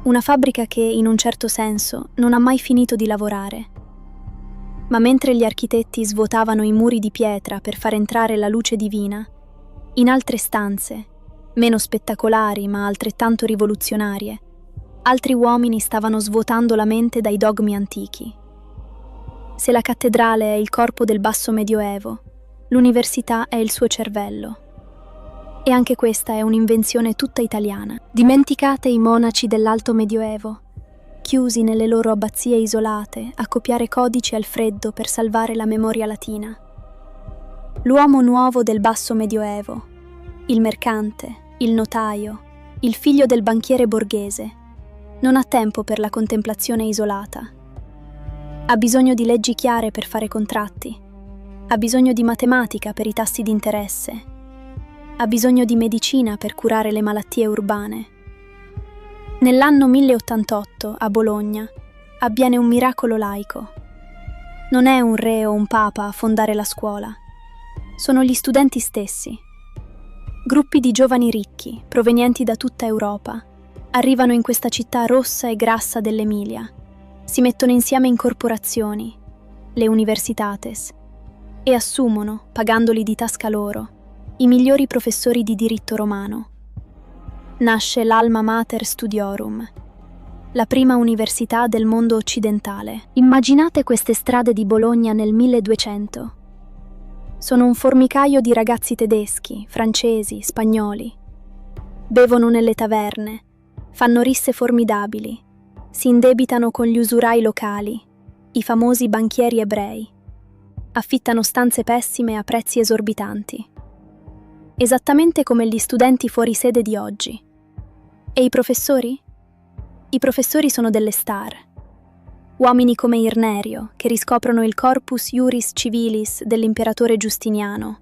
Una fabbrica che, in un certo senso, non ha mai finito di lavorare. Ma mentre gli architetti svuotavano i muri di pietra per far entrare la luce divina, in altre stanze, meno spettacolari ma altrettanto rivoluzionarie, altri uomini stavano svuotando la mente dai dogmi antichi. Se la cattedrale è il corpo del basso medioevo, l'università è il suo cervello. E anche questa è un'invenzione tutta italiana. Dimenticate i monaci dell'alto medioevo, chiusi nelle loro abbazie isolate a copiare codici al freddo per salvare la memoria latina. L'uomo nuovo del basso medioevo, il mercante, il notaio, il figlio del banchiere borghese, non ha tempo per la contemplazione isolata. Ha bisogno di leggi chiare per fare contratti. Ha bisogno di matematica per i tassi di interesse. Ha bisogno di medicina per curare le malattie urbane. Nell'anno 1088, a Bologna, avviene un miracolo laico. Non è un re o un papa a fondare la scuola. Sono gli studenti stessi. Gruppi di giovani ricchi, provenienti da tutta Europa, arrivano in questa città rossa e grassa dell'Emilia. Si mettono insieme in corporazioni, le universitates, e assumono, pagandoli di tasca loro, i migliori professori di diritto romano. Nasce l'Alma Mater Studiorum, la prima università del mondo occidentale. Immaginate queste strade di Bologna nel 1200. Sono un formicaio di ragazzi tedeschi, francesi, spagnoli. Bevono nelle taverne, fanno risse formidabili, si indebitano con gli usurai locali, i famosi banchieri ebrei. Affittano stanze pessime a prezzi esorbitanti. Esattamente come gli studenti fuori sede di oggi. E i professori? I professori sono delle star. Uomini come Irnerio, che riscoprono il Corpus Iuris Civilis dell'imperatore Giustiniano,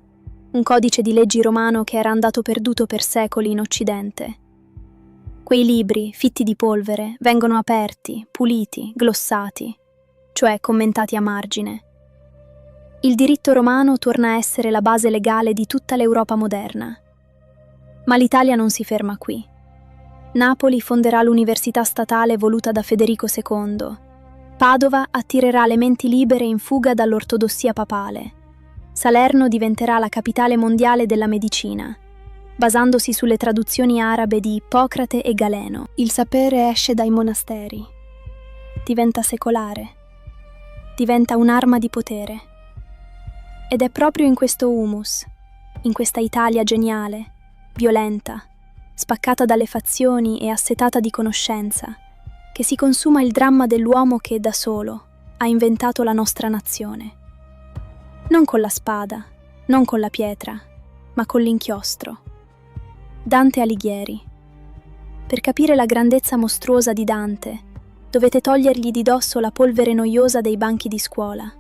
un codice di leggi romano che era andato perduto per secoli in Occidente. Quei libri, fitti di polvere, vengono aperti, puliti, glossati, cioè commentati a margine. Il diritto romano torna a essere la base legale di tutta l'Europa moderna. Ma l'Italia non si ferma qui. Napoli fonderà l'università statale voluta da Federico II. Padova attirerà le menti libere in fuga dall'ortodossia papale. Salerno diventerà la capitale mondiale della medicina, basandosi sulle traduzioni arabe di Ippocrate e Galeno. Il sapere esce dai monasteri. Diventa secolare. Diventa un'arma di potere. Ed è proprio in questo humus, in questa Italia geniale, violenta, spaccata dalle fazioni e assetata di conoscenza, che si consuma il dramma dell'uomo che da solo ha inventato la nostra nazione. Non con la spada, non con la pietra, ma con l'inchiostro. Dante Alighieri. Per capire la grandezza mostruosa di Dante, dovete togliergli di dosso la polvere noiosa dei banchi di scuola.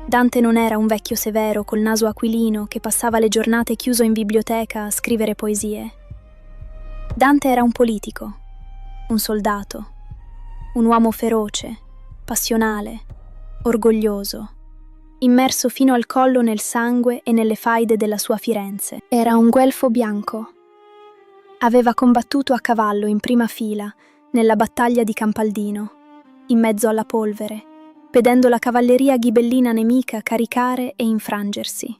Dante non era un vecchio severo col naso aquilino che passava le giornate chiuso in biblioteca a scrivere poesie. Dante era un politico, un soldato, un uomo feroce, passionale, orgoglioso, immerso fino al collo nel sangue e nelle faide della sua Firenze. Era un guelfo bianco. Aveva combattuto a cavallo in prima fila nella battaglia di Campaldino, in mezzo alla polvere, vedendo la cavalleria ghibellina nemica caricare e infrangersi.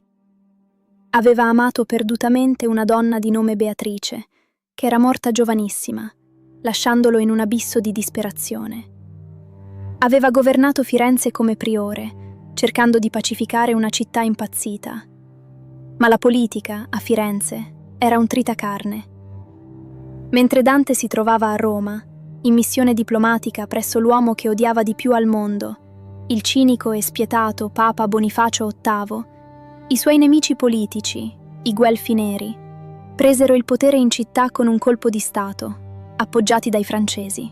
Aveva amato perdutamente una donna di nome Beatrice, che era morta giovanissima, lasciandolo in un abisso di disperazione. Aveva governato Firenze come priore, cercando di pacificare una città impazzita. Ma la politica, a Firenze, era un tritacarne. Mentre Dante si trovava a Roma, in missione diplomatica presso l'uomo che odiava di più al mondo, il cinico e spietato Papa Bonifacio VIII, i suoi nemici politici, i Guelfi Neri, presero il potere in città con un colpo di Stato, appoggiati dai francesi.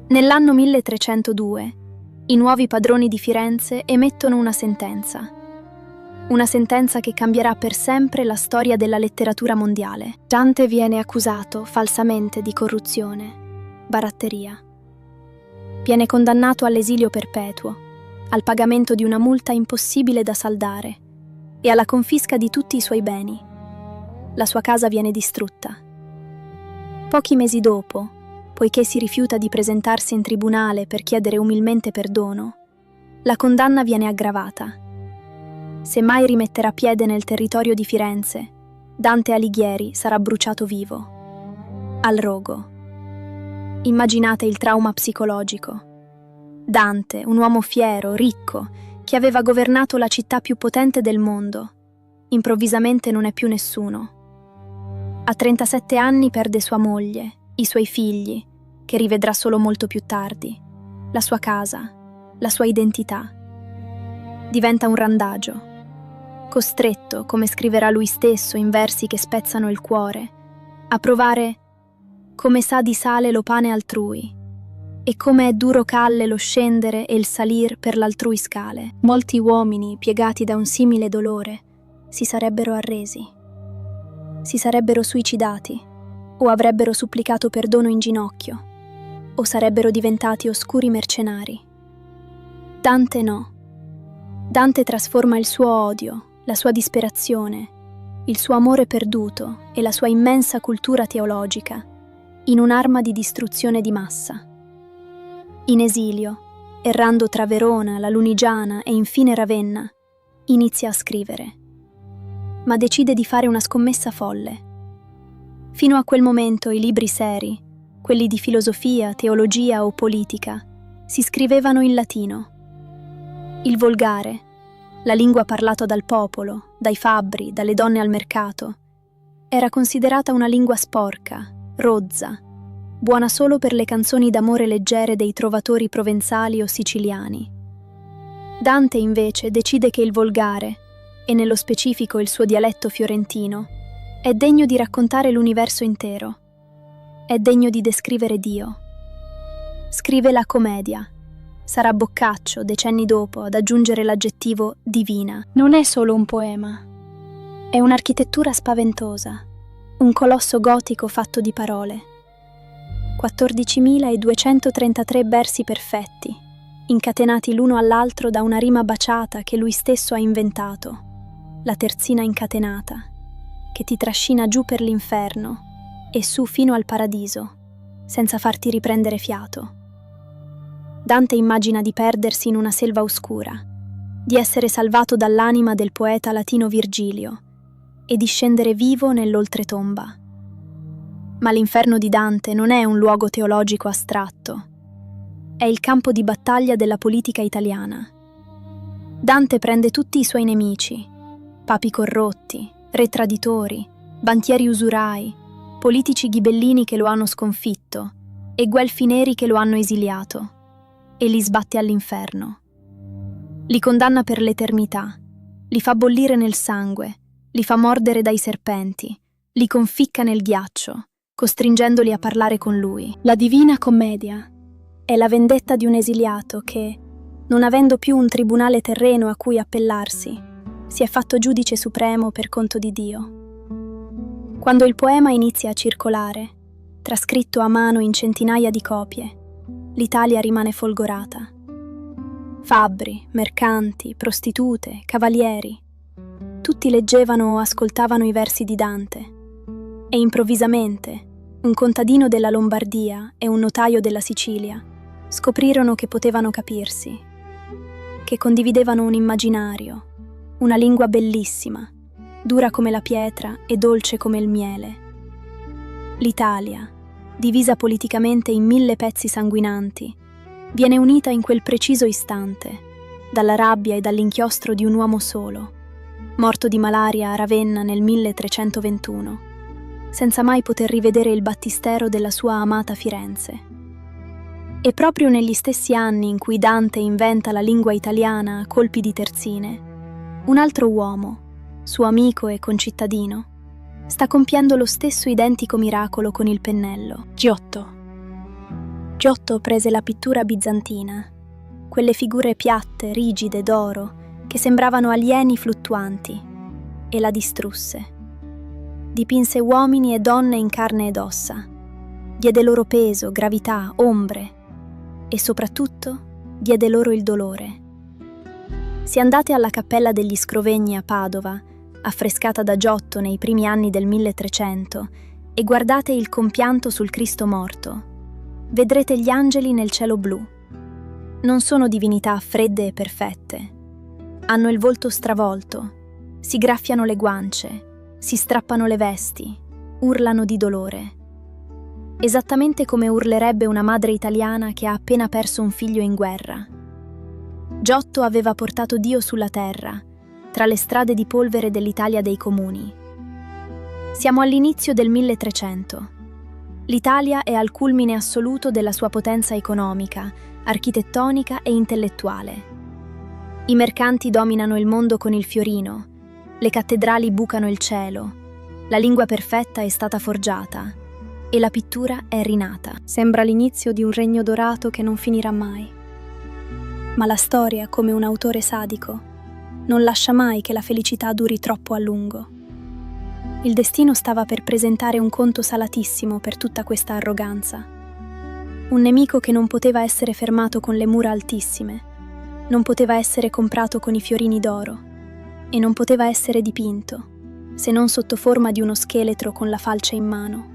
Nell'anno 1302, i nuovi padroni di Firenze emettono una sentenza che cambierà per sempre la storia della letteratura mondiale. Dante viene accusato falsamente di corruzione, baratteria. Viene condannato all'esilio perpetuo, al pagamento di una multa impossibile da saldare e alla confisca di tutti i suoi beni. La sua casa viene distrutta. Pochi mesi dopo, poiché si rifiuta di presentarsi in tribunale per chiedere umilmente perdono, la condanna viene aggravata. Se mai rimetterà piede nel territorio di Firenze, Dante Alighieri sarà bruciato vivo. Al rogo. Immaginate il trauma psicologico. Dante, un uomo fiero, ricco, che aveva governato la città più potente del mondo, improvvisamente non è più nessuno. A 37 anni perde sua moglie, i suoi figli, che rivedrà solo molto più tardi, la sua casa, la sua identità. Diventa un randagio, costretto, come scriverà lui stesso in versi che spezzano il cuore, a provare come sa di sale lo pane altrui, E come è duro calle lo scendere e il salir per l'altrui scale. Molti uomini, piegati da un simile dolore, si sarebbero arresi. Si sarebbero suicidati, o avrebbero supplicato perdono in ginocchio, o sarebbero diventati oscuri mercenari. Dante no. Dante trasforma il suo odio, la sua disperazione, il suo amore perduto e la sua immensa cultura teologica in un'arma di distruzione di massa. In esilio, errando tra Verona, la Lunigiana e infine Ravenna, inizia a scrivere. Ma decide di fare una scommessa folle. Fino a quel momento i libri seri, quelli di filosofia, teologia o politica, si scrivevano in latino. Il volgare, la lingua parlata dal popolo, dai fabbri, dalle donne al mercato, era considerata una lingua sporca, rozza, buona solo per le canzoni d'amore leggere dei trovatori provenzali o siciliani. Dante invece decide che il volgare, e nello specifico il suo dialetto fiorentino, è degno di raccontare l'universo intero, è degno di descrivere Dio. Scrive la commedia. Sarà Boccaccio, decenni dopo, ad aggiungere l'aggettivo divina. Non è solo un poema, è un'architettura spaventosa, un colosso gotico fatto di parole. 14.233 versi perfetti, incatenati l'uno all'altro da una rima baciata che lui stesso ha inventato, la terzina incatenata, che ti trascina giù per l'inferno e su fino al paradiso, senza farti riprendere fiato. Dante immagina di perdersi in una selva oscura, di essere salvato dall'anima del poeta latino Virgilio e di scendere vivo nell'oltretomba. Ma l'inferno di Dante non è un luogo teologico astratto, è il campo di battaglia della politica italiana. Dante prende tutti i suoi nemici, papi corrotti, re traditori, banchieri usurai, politici ghibellini che lo hanno sconfitto e guelfi neri che lo hanno esiliato, e li sbatte all'inferno. Li condanna per l'eternità, li fa bollire nel sangue, li fa mordere dai serpenti, li conficca nel ghiaccio, costringendoli a parlare con lui. La Divina Commedia è la vendetta di un esiliato che, non avendo più un tribunale terreno a cui appellarsi, si è fatto giudice supremo per conto di Dio. Quando il poema inizia a circolare, trascritto a mano in centinaia di copie, l'Italia rimane folgorata. Fabbri, mercanti, prostitute, cavalieri, tutti leggevano o ascoltavano i versi di Dante, e improvvisamente un contadino della Lombardia e un notaio della Sicilia scoprirono che potevano capirsi, che condividevano un immaginario, una lingua bellissima, dura come la pietra e dolce come il miele. L'Italia, divisa politicamente in 1000 pezzi sanguinanti, viene unita in quel preciso istante, dalla rabbia e dall'inchiostro di un uomo solo, morto di malaria a Ravenna nel 1321, senza mai poter rivedere il battistero della sua amata Firenze. E proprio negli stessi anni in cui Dante inventa la lingua italiana a colpi di terzine, un altro uomo, suo amico e concittadino, sta compiendo lo stesso identico miracolo con il pennello. Giotto. Giotto prese la pittura bizantina, quelle figure piatte, rigide, d'oro, che sembravano alieni fluttuanti, e la distrusse. Dipinse uomini e donne in carne ed ossa, diede loro peso, gravità, ombre, e soprattutto diede loro il dolore. Se andate alla Cappella degli Scrovegni a Padova, affrescata da Giotto nei primi anni del 1300, e guardate il compianto sul Cristo morto, vedrete gli angeli nel cielo blu. Non sono divinità fredde e perfette. Hanno il volto stravolto, si graffiano le guance, si strappano le vesti, urlano di dolore. Esattamente come urlerebbe una madre italiana che ha appena perso un figlio in guerra. Giotto aveva portato Dio sulla terra, tra le strade di polvere dell'Italia dei comuni. Siamo all'inizio del 1300. L'Italia è al culmine assoluto della sua potenza economica, architettonica e intellettuale. I mercanti dominano il mondo con il fiorino, le cattedrali bucano il cielo, la lingua perfetta è stata forgiata, e la pittura è rinata. Sembra l'inizio di un regno dorato che non finirà mai. Ma la storia, come un autore sadico, non lascia mai che la felicità duri troppo a lungo. Il destino stava per presentare un conto salatissimo per tutta questa arroganza. Un nemico che non poteva essere fermato con le mura altissime, non poteva essere comprato con i fiorini d'oro e non poteva essere dipinto, se non sotto forma di uno scheletro con la falce in mano.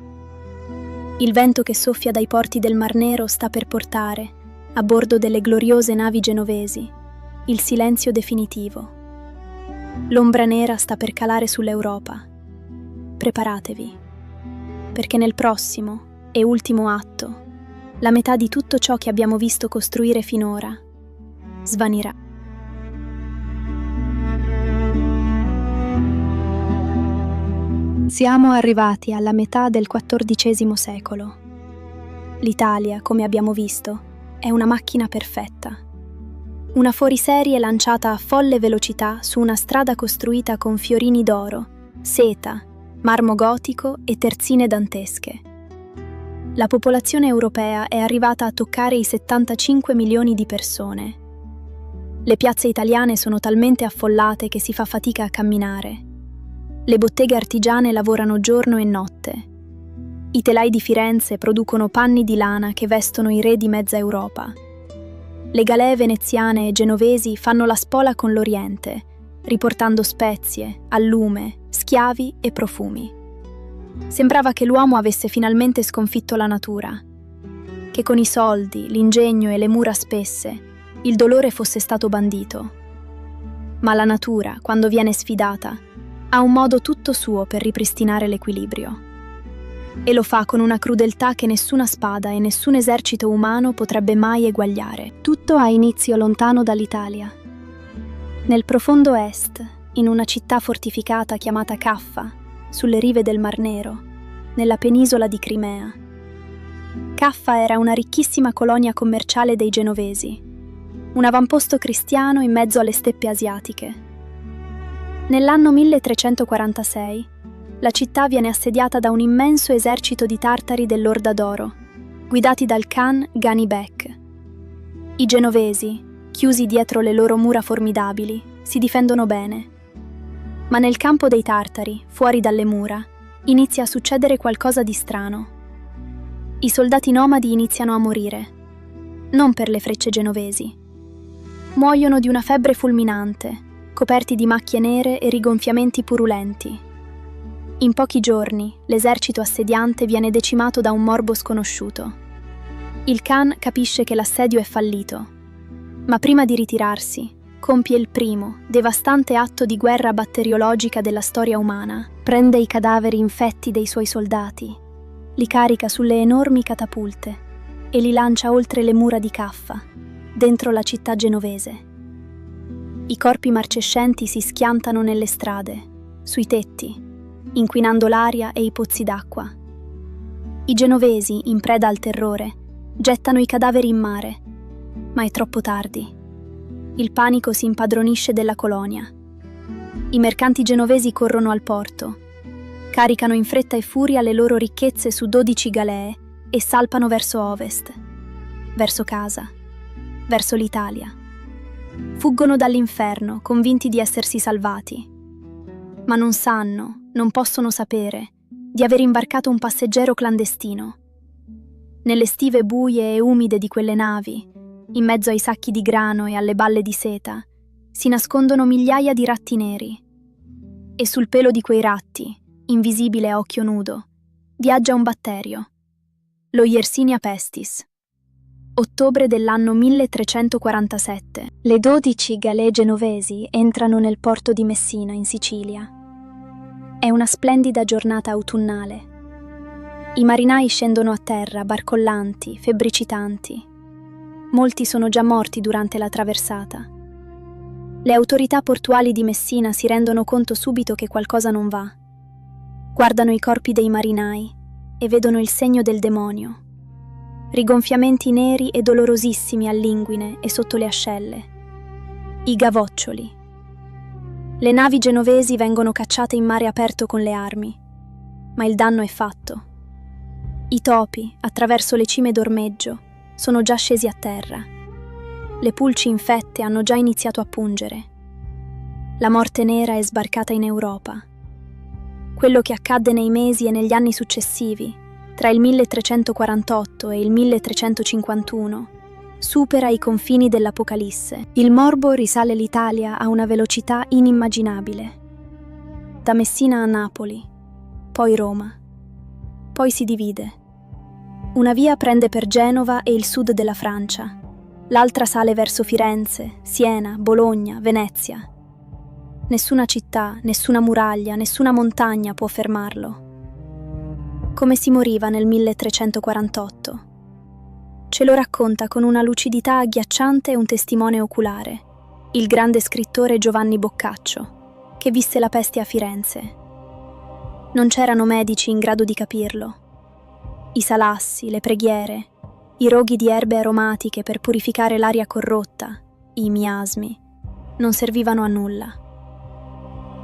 Il vento che soffia dai porti del Mar Nero sta per portare, a bordo delle gloriose navi genovesi, il silenzio definitivo. L'ombra nera sta per calare sull'Europa. Preparatevi, perché nel prossimo e ultimo atto, la metà di tutto ciò che abbiamo visto costruire finora svanirà. Siamo arrivati alla metà del XIV secolo. L'Italia, come abbiamo visto, è una macchina perfetta. Una fuoriserie lanciata a folle velocità su una strada costruita con fiorini d'oro, seta, marmo gotico e terzine dantesche. La popolazione europea è arrivata a toccare i 75 milioni di persone. Le piazze italiane sono talmente affollate che si fa fatica a camminare. Le botteghe artigiane lavorano giorno e notte. I telai di Firenze producono panni di lana che vestono i re di mezza Europa. Le galee veneziane e genovesi fanno la spola con l'Oriente, riportando spezie, allume, schiavi e profumi. Sembrava che l'uomo avesse finalmente sconfitto la natura, che con i soldi, l'ingegno e le mura spesse il dolore fosse stato bandito. Ma la natura, quando viene sfidata, ha un modo tutto suo per ripristinare l'equilibrio. E lo fa con una crudeltà che nessuna spada e nessun esercito umano potrebbe mai eguagliare. Tutto ha inizio lontano dall'Italia. Nel profondo est, in una città fortificata chiamata Caffa, sulle rive del Mar Nero, nella penisola di Crimea. Caffa era una ricchissima colonia commerciale dei genovesi, un avamposto cristiano in mezzo alle steppe asiatiche. Nell'anno 1346, la città viene assediata da un immenso esercito di tartari dell'Orda d'Oro, guidati dal Khan Ghanibek. I genovesi, chiusi dietro le loro mura formidabili, si difendono bene. Ma nel campo dei tartari, fuori dalle mura, inizia a succedere qualcosa di strano. I soldati nomadi iniziano a morire, non per le frecce genovesi. Muoiono di una febbre fulminante, coperti di macchie nere e rigonfiamenti purulenti. In pochi giorni, l'esercito assediante viene decimato da un morbo sconosciuto. Il Khan capisce che l'assedio è fallito, ma prima di ritirarsi, compie il primo, devastante atto di guerra batteriologica della storia umana. Prende i cadaveri infetti dei suoi soldati, li carica sulle enormi catapulte e li lancia oltre le mura di Caffa, dentro la città genovese. I corpi marcescenti si schiantano nelle strade, sui tetti, inquinando l'aria e i pozzi d'acqua. I genovesi, in preda al terrore, gettano i cadaveri in mare, ma è troppo tardi. Il panico si impadronisce della colonia. I mercanti genovesi corrono al porto, caricano in fretta e furia le loro ricchezze su 12 galee e salpano verso ovest, verso casa, verso l'Italia. Fuggono dall'inferno, convinti di essersi salvati. Ma non sanno, non possono sapere, di aver imbarcato un passeggero clandestino. Nelle stive buie e umide di quelle navi, in mezzo ai sacchi di grano e alle balle di seta, si nascondono migliaia di ratti neri. E sul pelo di quei ratti, invisibile a occhio nudo, viaggia un batterio, lo Yersinia pestis. Ottobre dell'anno 1347. Le 12 galee genovesi entrano nel porto di Messina, in Sicilia. È una splendida giornata autunnale. I marinai scendono a terra, barcollanti, febbricitanti. Molti sono già morti durante la traversata. Le autorità portuali di Messina si rendono conto subito che qualcosa non va. Guardano i corpi dei marinai e vedono il segno del demonio. Rigonfiamenti neri e dolorosissimi all'inguine e sotto le ascelle. I gavoccioli. Le navi genovesi vengono cacciate in mare aperto con le armi, ma il danno è fatto. I topi, attraverso le cime d'ormeggio, sono già scesi a terra. Le pulci infette hanno già iniziato a pungere. La morte nera è sbarcata in Europa. Quello che accadde nei mesi e negli anni successivi, tra il 1348 e il 1351, supera i confini dell'Apocalisse. Il morbo risale l'Italia a una velocità inimmaginabile. Da Messina a Napoli, poi Roma. Poi si divide. Una via prende per Genova e il sud della Francia, l'altra sale verso Firenze, Siena, Bologna, Venezia. Nessuna città, nessuna muraglia, nessuna montagna può fermarlo. Come si moriva nel 1348? Ce lo racconta con una lucidità agghiacciante un testimone oculare, il grande scrittore Giovanni Boccaccio, che visse la peste a Firenze. Non c'erano medici in grado di capirlo. I salassi, le preghiere, i roghi di erbe aromatiche per purificare l'aria corrotta, i miasmi, non servivano a nulla.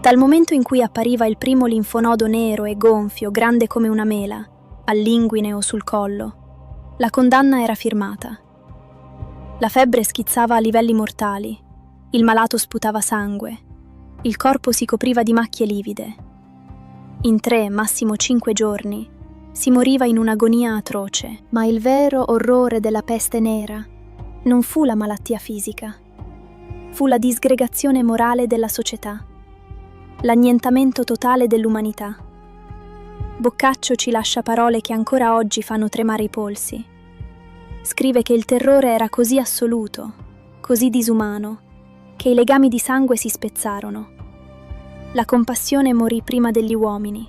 Dal momento in cui appariva il primo linfonodo nero e gonfio, grande come una mela, all'inguine o sul collo, la condanna era firmata. La febbre schizzava a livelli mortali, il malato sputava sangue, il corpo si copriva di macchie livide. In 3, massimo 5 giorni, si moriva in un'agonia atroce. Ma il vero orrore della peste nera non fu la malattia fisica, fu la disgregazione morale della società, l'annientamento totale dell'umanità. Boccaccio ci lascia parole che ancora oggi fanno tremare i polsi. Scrive che il terrore era così assoluto, così disumano, che i legami di sangue si spezzarono. La compassione morì prima degli uomini.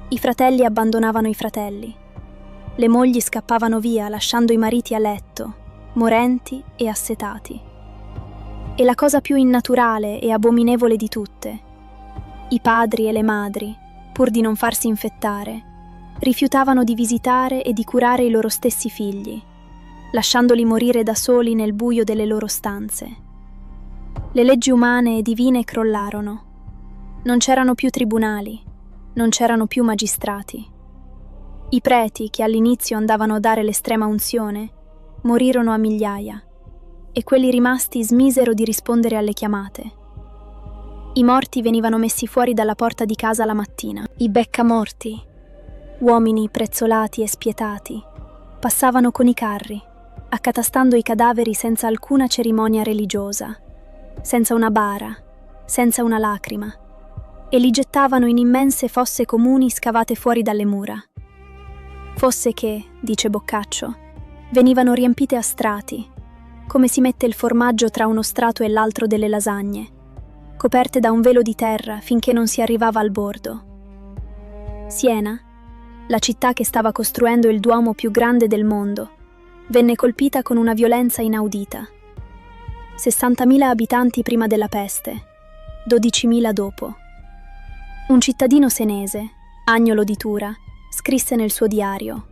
I fratelli abbandonavano i fratelli. Le mogli scappavano via lasciando i mariti a letto, morenti e assetati. E la cosa più innaturale e abominevole di tutte, i padri e le madri, pur di non farsi infettare, rifiutavano di visitare e di curare i loro stessi figli, lasciandoli morire da soli nel buio delle loro stanze. Le leggi umane e divine crollarono. Non c'erano più tribunali, non c'erano più magistrati. I preti, che all'inizio andavano a dare l'estrema unzione, morirono a migliaia, e quelli rimasti smisero di rispondere alle chiamate. I morti venivano messi fuori dalla porta di casa la mattina. I beccamorti, uomini prezzolati e spietati, passavano con i carri, accatastando i cadaveri senza alcuna cerimonia religiosa, senza una bara, senza una lacrima, e li gettavano in immense fosse comuni scavate fuori dalle mura. Fosse che, dice Boccaccio, venivano riempite a strati, come si mette il formaggio tra uno strato e l'altro delle lasagne, coperte da un velo di terra finché non si arrivava al bordo. Siena, la città che stava costruendo il duomo più grande del mondo, venne colpita con una violenza inaudita. 60.000 abitanti prima della peste, 12.000 dopo. Un cittadino senese, Agnolo di Tura, scrisse nel suo diario: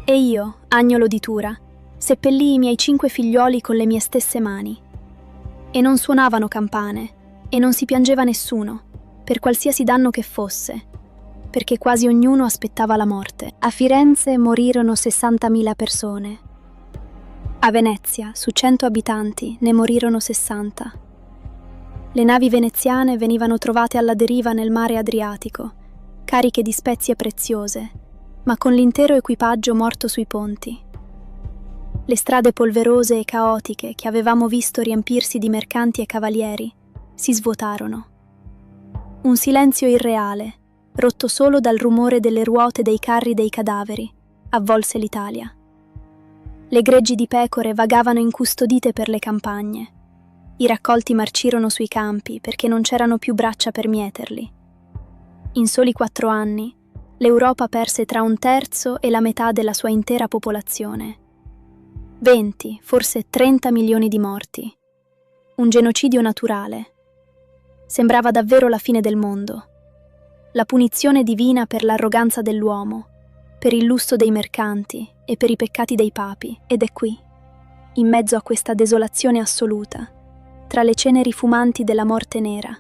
«E io, Agnolo di Tura, seppellii i miei 5 figlioli con le mie stesse mani. E non suonavano campane, e non si piangeva nessuno, per qualsiasi danno che fosse, perché quasi ognuno aspettava la morte. A Firenze morirono 60.000 persone. A Venezia, su 100 abitanti, ne morirono 60. Le navi veneziane venivano trovate alla deriva nel mare Adriatico, cariche di spezie preziose, ma con l'intero equipaggio morto sui ponti. Le strade polverose e caotiche che avevamo visto riempirsi di mercanti e cavalieri si svuotarono. Un silenzio irreale, rotto solo dal rumore delle ruote dei carri dei cadaveri, avvolse l'Italia. Le greggi di pecore vagavano incustodite per le campagne. I raccolti marcirono sui campi perché non c'erano più braccia per mieterli. In soli 4 anni, l'Europa perse tra 1/3 e la metà della sua intera popolazione. 20, forse 30 milioni di morti. Un genocidio naturale. Sembrava davvero la fine del mondo. La punizione divina per l'arroganza dell'uomo, per il lusso dei mercanti e per i peccati dei papi. Ed è qui, in mezzo a questa desolazione assoluta, tra le ceneri fumanti della morte nera,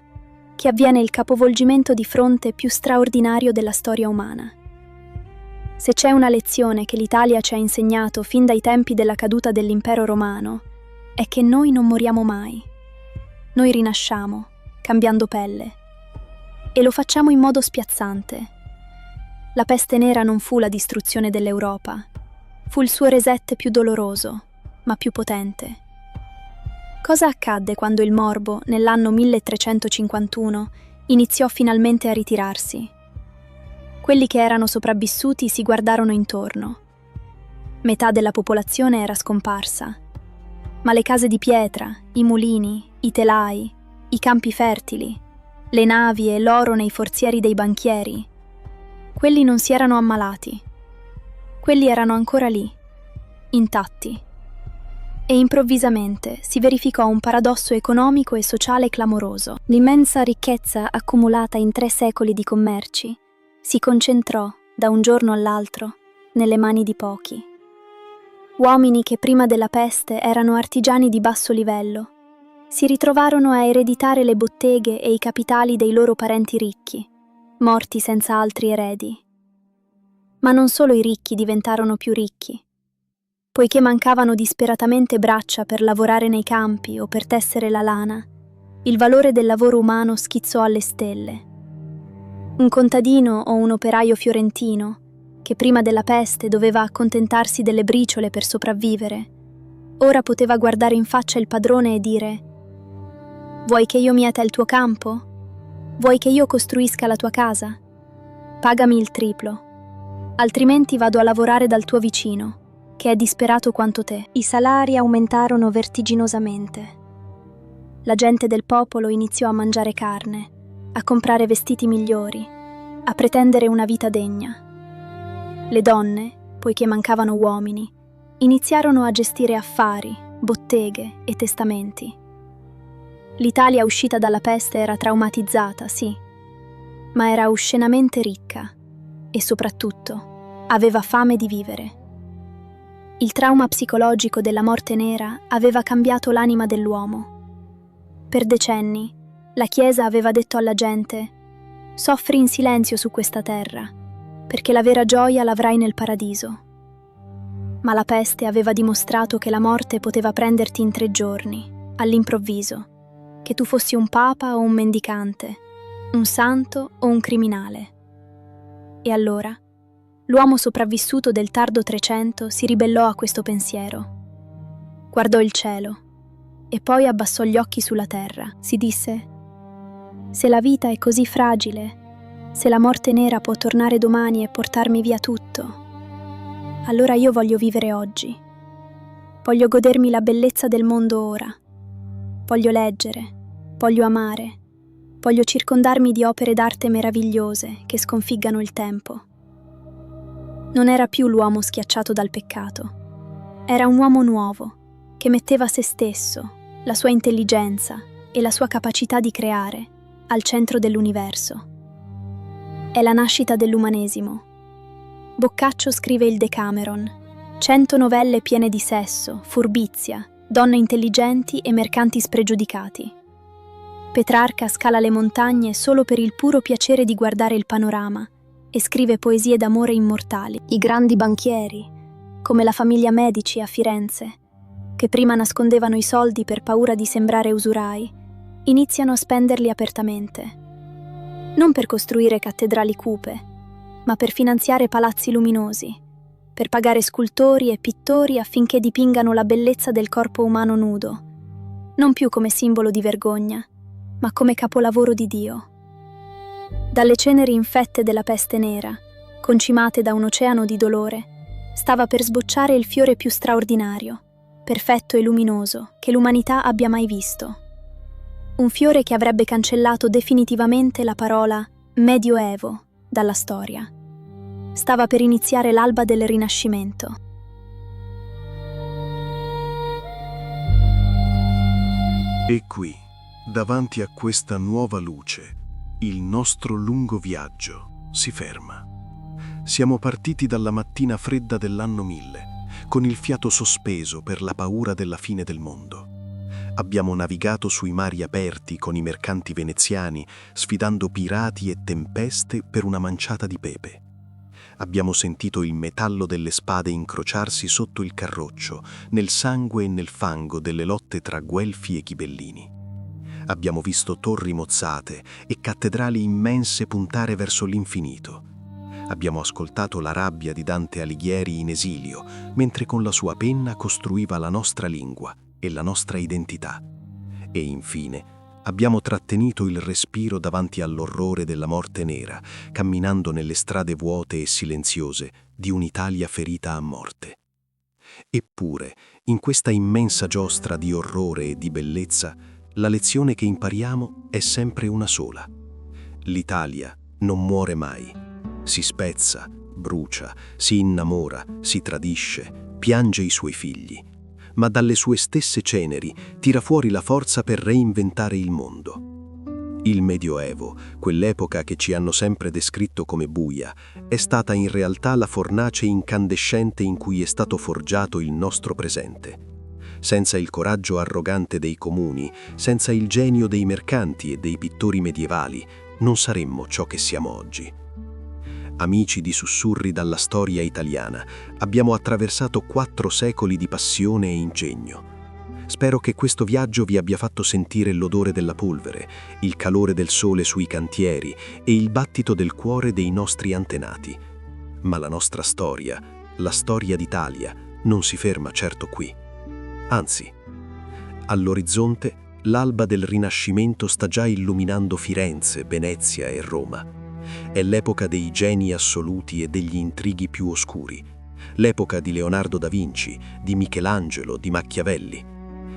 che avviene il capovolgimento di fronte più straordinario della storia umana. Se c'è una lezione che l'Italia ci ha insegnato fin dai tempi della caduta dell'Impero Romano, è che noi non moriamo mai. Noi rinasciamo, cambiando pelle. E lo facciamo in modo spiazzante. La peste nera non fu la distruzione dell'Europa, fu il suo reset più doloroso, ma più potente. Cosa accadde quando il morbo, nell'anno 1351, iniziò finalmente a ritirarsi? Quelli che erano sopravvissuti si guardarono intorno. Metà della popolazione era scomparsa, ma le case di pietra, i mulini, i telai, i campi fertili, le navi e l'oro nei forzieri dei banchieri, quelli non si erano ammalati. Quelli erano ancora lì, intatti. E improvvisamente si verificò un paradosso economico e sociale clamoroso. L'immensa ricchezza accumulata in 3 secoli di commerci si concentrò, da un giorno all'altro, nelle mani di pochi. Uomini che prima della peste erano artigiani di basso livello, si ritrovarono a ereditare le botteghe e i capitali dei loro parenti ricchi, morti senza altri eredi. Ma non solo i ricchi diventarono più ricchi. Poiché mancavano disperatamente braccia per lavorare nei campi o per tessere la lana, il valore del lavoro umano schizzò alle stelle. Un contadino o un operaio fiorentino, che prima della peste doveva accontentarsi delle briciole per sopravvivere, ora poteva guardare in faccia il padrone e dire: «Vuoi che io mieta il tuo campo? Vuoi che io costruisca la tua casa? Pagami il triplo, altrimenti vado a lavorare dal tuo vicino, che è disperato quanto te». I salari aumentarono vertiginosamente. La gente del popolo iniziò a mangiare carne, a comprare vestiti migliori, a pretendere una vita degna. Le donne, poiché mancavano uomini, iniziarono a gestire affari, botteghe e testamenti. L'Italia uscita dalla peste era traumatizzata, sì, ma era oscenamente ricca e soprattutto aveva fame di vivere. Il trauma psicologico della morte nera aveva cambiato l'anima dell'uomo. Per decenni, la Chiesa aveva detto alla gente: «Soffri in silenzio su questa terra, perché la vera gioia l'avrai nel paradiso». Ma la peste aveva dimostrato che la morte poteva prenderti in 3 giorni, all'improvviso, che tu fossi un papa o un mendicante, un santo o un criminale. E allora, l'uomo sopravvissuto del tardo 300 si ribellò a questo pensiero. Guardò il cielo e poi abbassò gli occhi sulla terra. Si disse: «Se la vita è così fragile, se la morte nera può tornare domani e portarmi via tutto, allora io voglio vivere oggi. Voglio godermi la bellezza del mondo ora. Voglio leggere, voglio amare, voglio circondarmi di opere d'arte meravigliose che sconfiggano il tempo». Non era più l'uomo schiacciato dal peccato. Era un uomo nuovo, che metteva se stesso, la sua intelligenza e la sua capacità di creare al centro dell'universo. È la nascita dell'umanesimo. Boccaccio scrive il Decameron, 100 novelle piene di sesso, furbizia, donne intelligenti e mercanti spregiudicati. Petrarca scala le montagne solo per il puro piacere di guardare il panorama e scrive poesie d'amore immortali. I grandi banchieri, come la famiglia Medici a Firenze, che prima nascondevano i soldi per paura di sembrare usurai, iniziano a spenderli apertamente. Non per costruire cattedrali cupe, ma per finanziare palazzi luminosi, per pagare scultori e pittori affinché dipingano la bellezza del corpo umano nudo, non più come simbolo di vergogna, ma come capolavoro di Dio. Dalle ceneri infette della peste nera, concimate da un oceano di dolore, stava per sbocciare il fiore più straordinario, perfetto e luminoso che l'umanità abbia mai visto. Un fiore che avrebbe cancellato definitivamente la parola Medioevo dalla storia. Stava per iniziare l'alba del Rinascimento. E qui, davanti a questa nuova luce, il nostro lungo viaggio si ferma. Siamo partiti dalla mattina fredda dell'anno 1000, con il fiato sospeso per la paura della fine del mondo. Abbiamo navigato sui mari aperti con i mercanti veneziani, sfidando pirati e tempeste per una manciata di pepe. Abbiamo sentito il metallo delle spade incrociarsi sotto il carroccio, nel sangue e nel fango delle lotte tra guelfi e ghibellini. Abbiamo visto torri mozzate e cattedrali immense puntare verso l'infinito. Abbiamo ascoltato la rabbia di Dante Alighieri in esilio, mentre con la sua penna costruiva la nostra lingua e la nostra identità. E infine, abbiamo trattenuto il respiro davanti all'orrore della morte nera, camminando nelle strade vuote e silenziose di un'Italia ferita a morte. Eppure, in questa immensa giostra di orrore e di bellezza, la lezione che impariamo è sempre una sola. L'Italia non muore mai. Si spezza, brucia, si innamora, si tradisce, piange i suoi figli, ma dalle sue stesse ceneri tira fuori la forza per reinventare il mondo. Il Medioevo, quell'epoca che ci hanno sempre descritto come buia, è stata in realtà la fornace incandescente in cui è stato forgiato il nostro presente. Senza il coraggio arrogante dei comuni, senza il genio dei mercanti e dei pittori medievali, non saremmo ciò che siamo oggi. Amici di Sussurri dalla storia italiana, abbiamo attraversato 4 secoli di passione e ingegno. Spero che questo viaggio vi abbia fatto sentire l'odore della polvere, il calore del sole sui cantieri e il battito del cuore dei nostri antenati. Ma la nostra storia, la storia d'Italia, non si ferma certo qui. Anzi, all'orizzonte, l'alba del Rinascimento sta già illuminando Firenze, Venezia e Roma. È l'epoca dei geni assoluti e degli intrighi più oscuri, l'epoca di Leonardo da Vinci, di Michelangelo, di Machiavelli,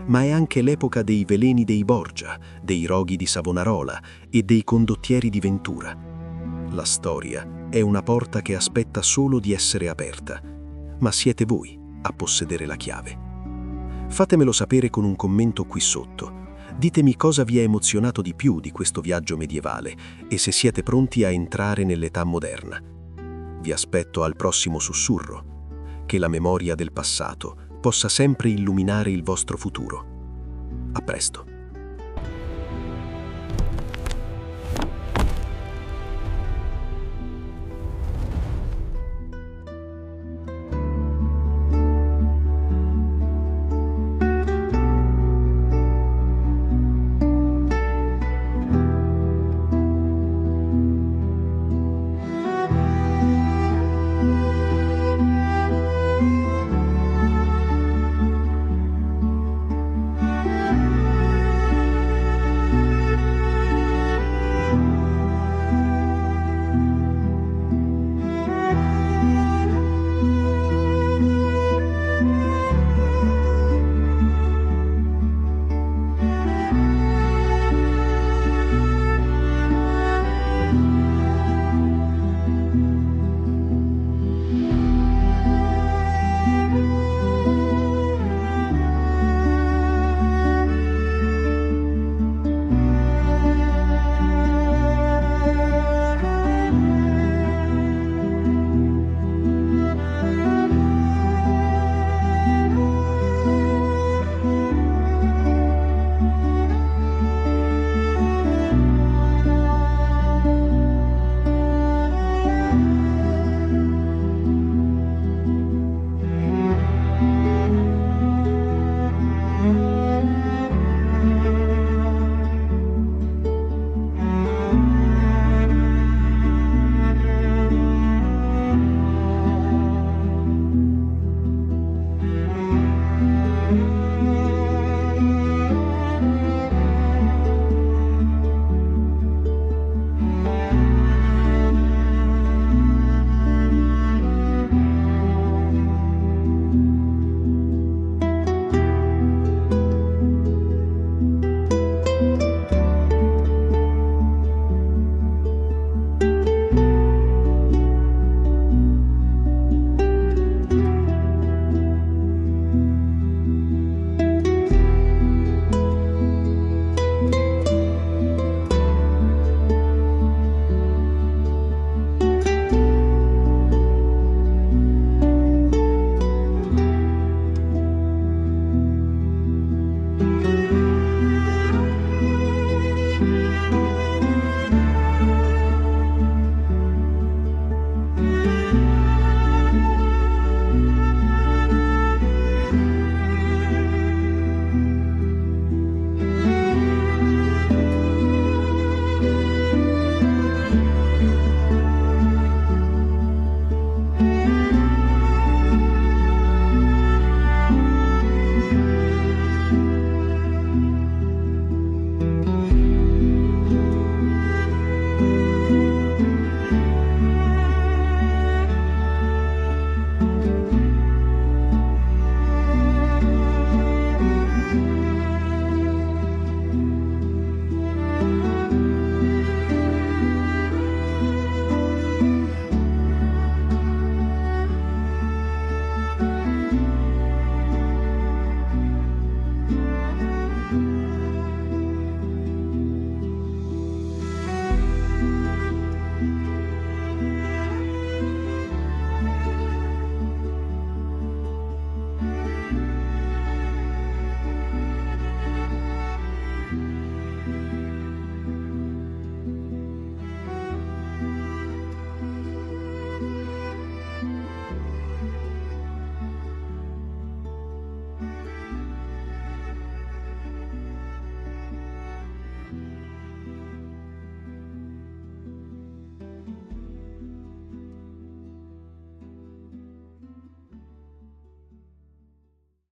ma è anche l'epoca dei veleni dei Borgia, dei roghi di Savonarola e dei condottieri di Ventura. La storia è una porta che aspetta solo di essere aperta, ma siete voi a possedere la chiave. Fatemelo sapere con un commento qui sotto. Ditemi cosa vi ha emozionato di più di questo viaggio medievale e se siete pronti a entrare nell'età moderna. Vi aspetto al prossimo sussurro. Che la memoria del passato possa sempre illuminare il vostro futuro. A presto.